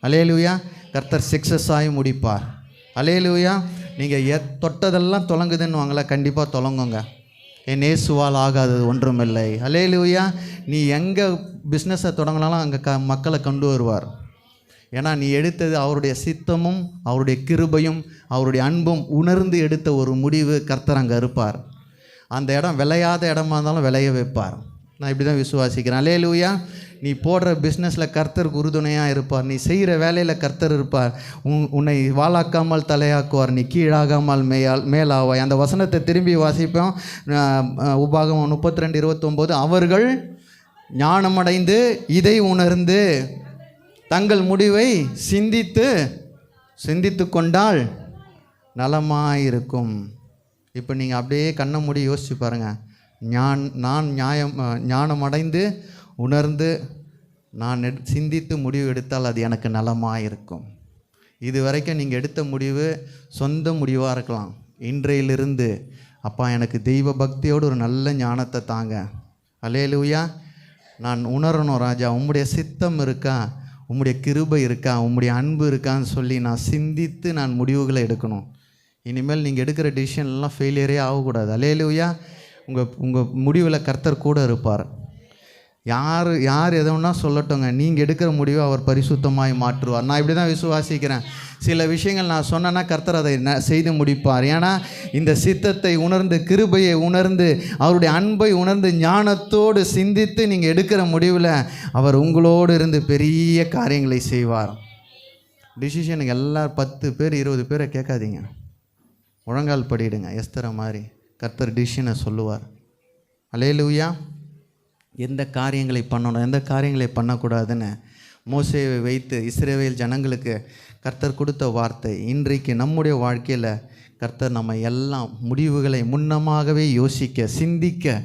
அல்லேலூயா. கர்த்தர் சக்ஸஸ் ஆகி முடிப்பார். அல்லேலூயா. நீங்கள் தொட்டதெல்லாம் தொலங்குதுன்னு வாங்களா, கண்டிப்பாக தொலங்குங்க. என் இயேசுவால் ஆகாதது ஒன்றுமில்லை. அல்லேலூயா. நீ எங்கே பிஸ்னஸை தொடங்கினாலும் அங்கே மக்களை கொண்டு வருவார். ஏன்னா நீ எடுத்தது அவருடைய சித்தமும் அவருடைய கிருபையும் அவருடைய அன்பும் உணர்ந்து எடுத்த ஒரு முடிவு. கர்த்தர் அங்கே இருப்பார். அந்த இடம் விளையாத இடமா இருந்தாலும் விளைய வைப்பார். நான் இப்படி தான் விசுவாசிக்கிறேன். அல்லேலூயா. நீ போடுற பிஸ்னஸில் கர்த்தருக்கு உறுதுணையாக இருப்பார். நீ செய்கிற வேலையில் கர்த்தர் இருப்பார். உன்னை வாளாக்காமல் தலையாக்குவார். நீ கீழாகாமல் மேலாவாய். அந்த வசனத்தை திரும்பி வாசிப்போம். உபாகமம் 32:29. அவர்கள் ஞானமடைந்து இதை உணர்ந்து தங்கள் முடிவை சிந்தித்து கொண்டால் நலமாயிருக்கும். இப்போ நீங்கள் அப்படியே கண்ணை மூடி யோசிச்சு பாருங்கள். நான் ஞானமடைந்து உணர்ந்து நான் சிந்தித்து முடிவு எடுத்தால் அது எனக்கு நலமாக இருக்கும். இது வரைக்கும் நீங்கள் எடுத்த முடிவு சொந்த முடிவாக இருக்கலாம். இன்றையிலிருந்து அப்பா எனக்கு தெய்வ பக்தியோடு ஒரு நல்ல ஞானத்தை தாங்க. அல்லேலூயா. நான் உணரணும் ராஜா, உம்முடைய சித்தம் இருக்கா, உம்முடைய கிருபை இருக்கா, உம்முடைய அன்பு இருக்கான்னு சொல்லி நான் சிந்தித்து நான் முடிவுகளை எடுக்கணும். இனிமேல் நீங்கள் எடுக்கிற டிசிஷன்லாம் ஃபெயிலியரே ஆகக்கூடாது. அல்லேலூயா. உங்கள் முடிவில் கர்த்தர் கூட இருப்பார். யார் எதோன்னா சொல்லட்டோங்க, நீங்கள் எடுக்கிற முடிவை அவர் பரிசுத்தமாய் மாற்றுவார். நான் இப்படி தான் விசுவாசிக்கிறேன். சில விஷயங்கள் நான் சொன்னேன்னா கர்த்தர் அதை செய்து முடிப்பார். ஏன்னா இந்த சித்தத்தை உணர்ந்து, கிருபையை உணர்ந்து, அவருடைய அன்பை உணர்ந்து, ஞானத்தோடு சிந்தித்து நீங்கள் எடுக்கிற முடிவில் அவர் உங்களோடு இருந்து பெரிய காரியங்களை செய்வார். டிசிஷனுக்கு எல்லோரும் 10 பேர் 20 பேரை கேட்காதீங்க. முழங்கால் படிடுங்க. எஸ்தரை மாதிரி கர்த்தர் டிசிஷனை சொல்லுவார். அல்லேலூயா. எந்த காரியங்களை பண்ணணும், எந்த காரியங்களை பண்ணக்கூடாதுன்னு மோசேயை வைத்து இஸ்ரவேல் ஜனங்களுக்கு கர்த்தர் கொடுத்த வார்த்தை இன்றைக்கு நம்முடைய வாழ்க்கையில் கர்த்தர் நம்ம எல்லாம் முடிவுகளை முன்னமாகவே யோசிக்க, சிந்திக்க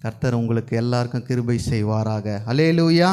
கர்த்தர் உங்களுக்கு எல்லாருக்கும் கிருபை செய்வாராக. அல்லேலூயா.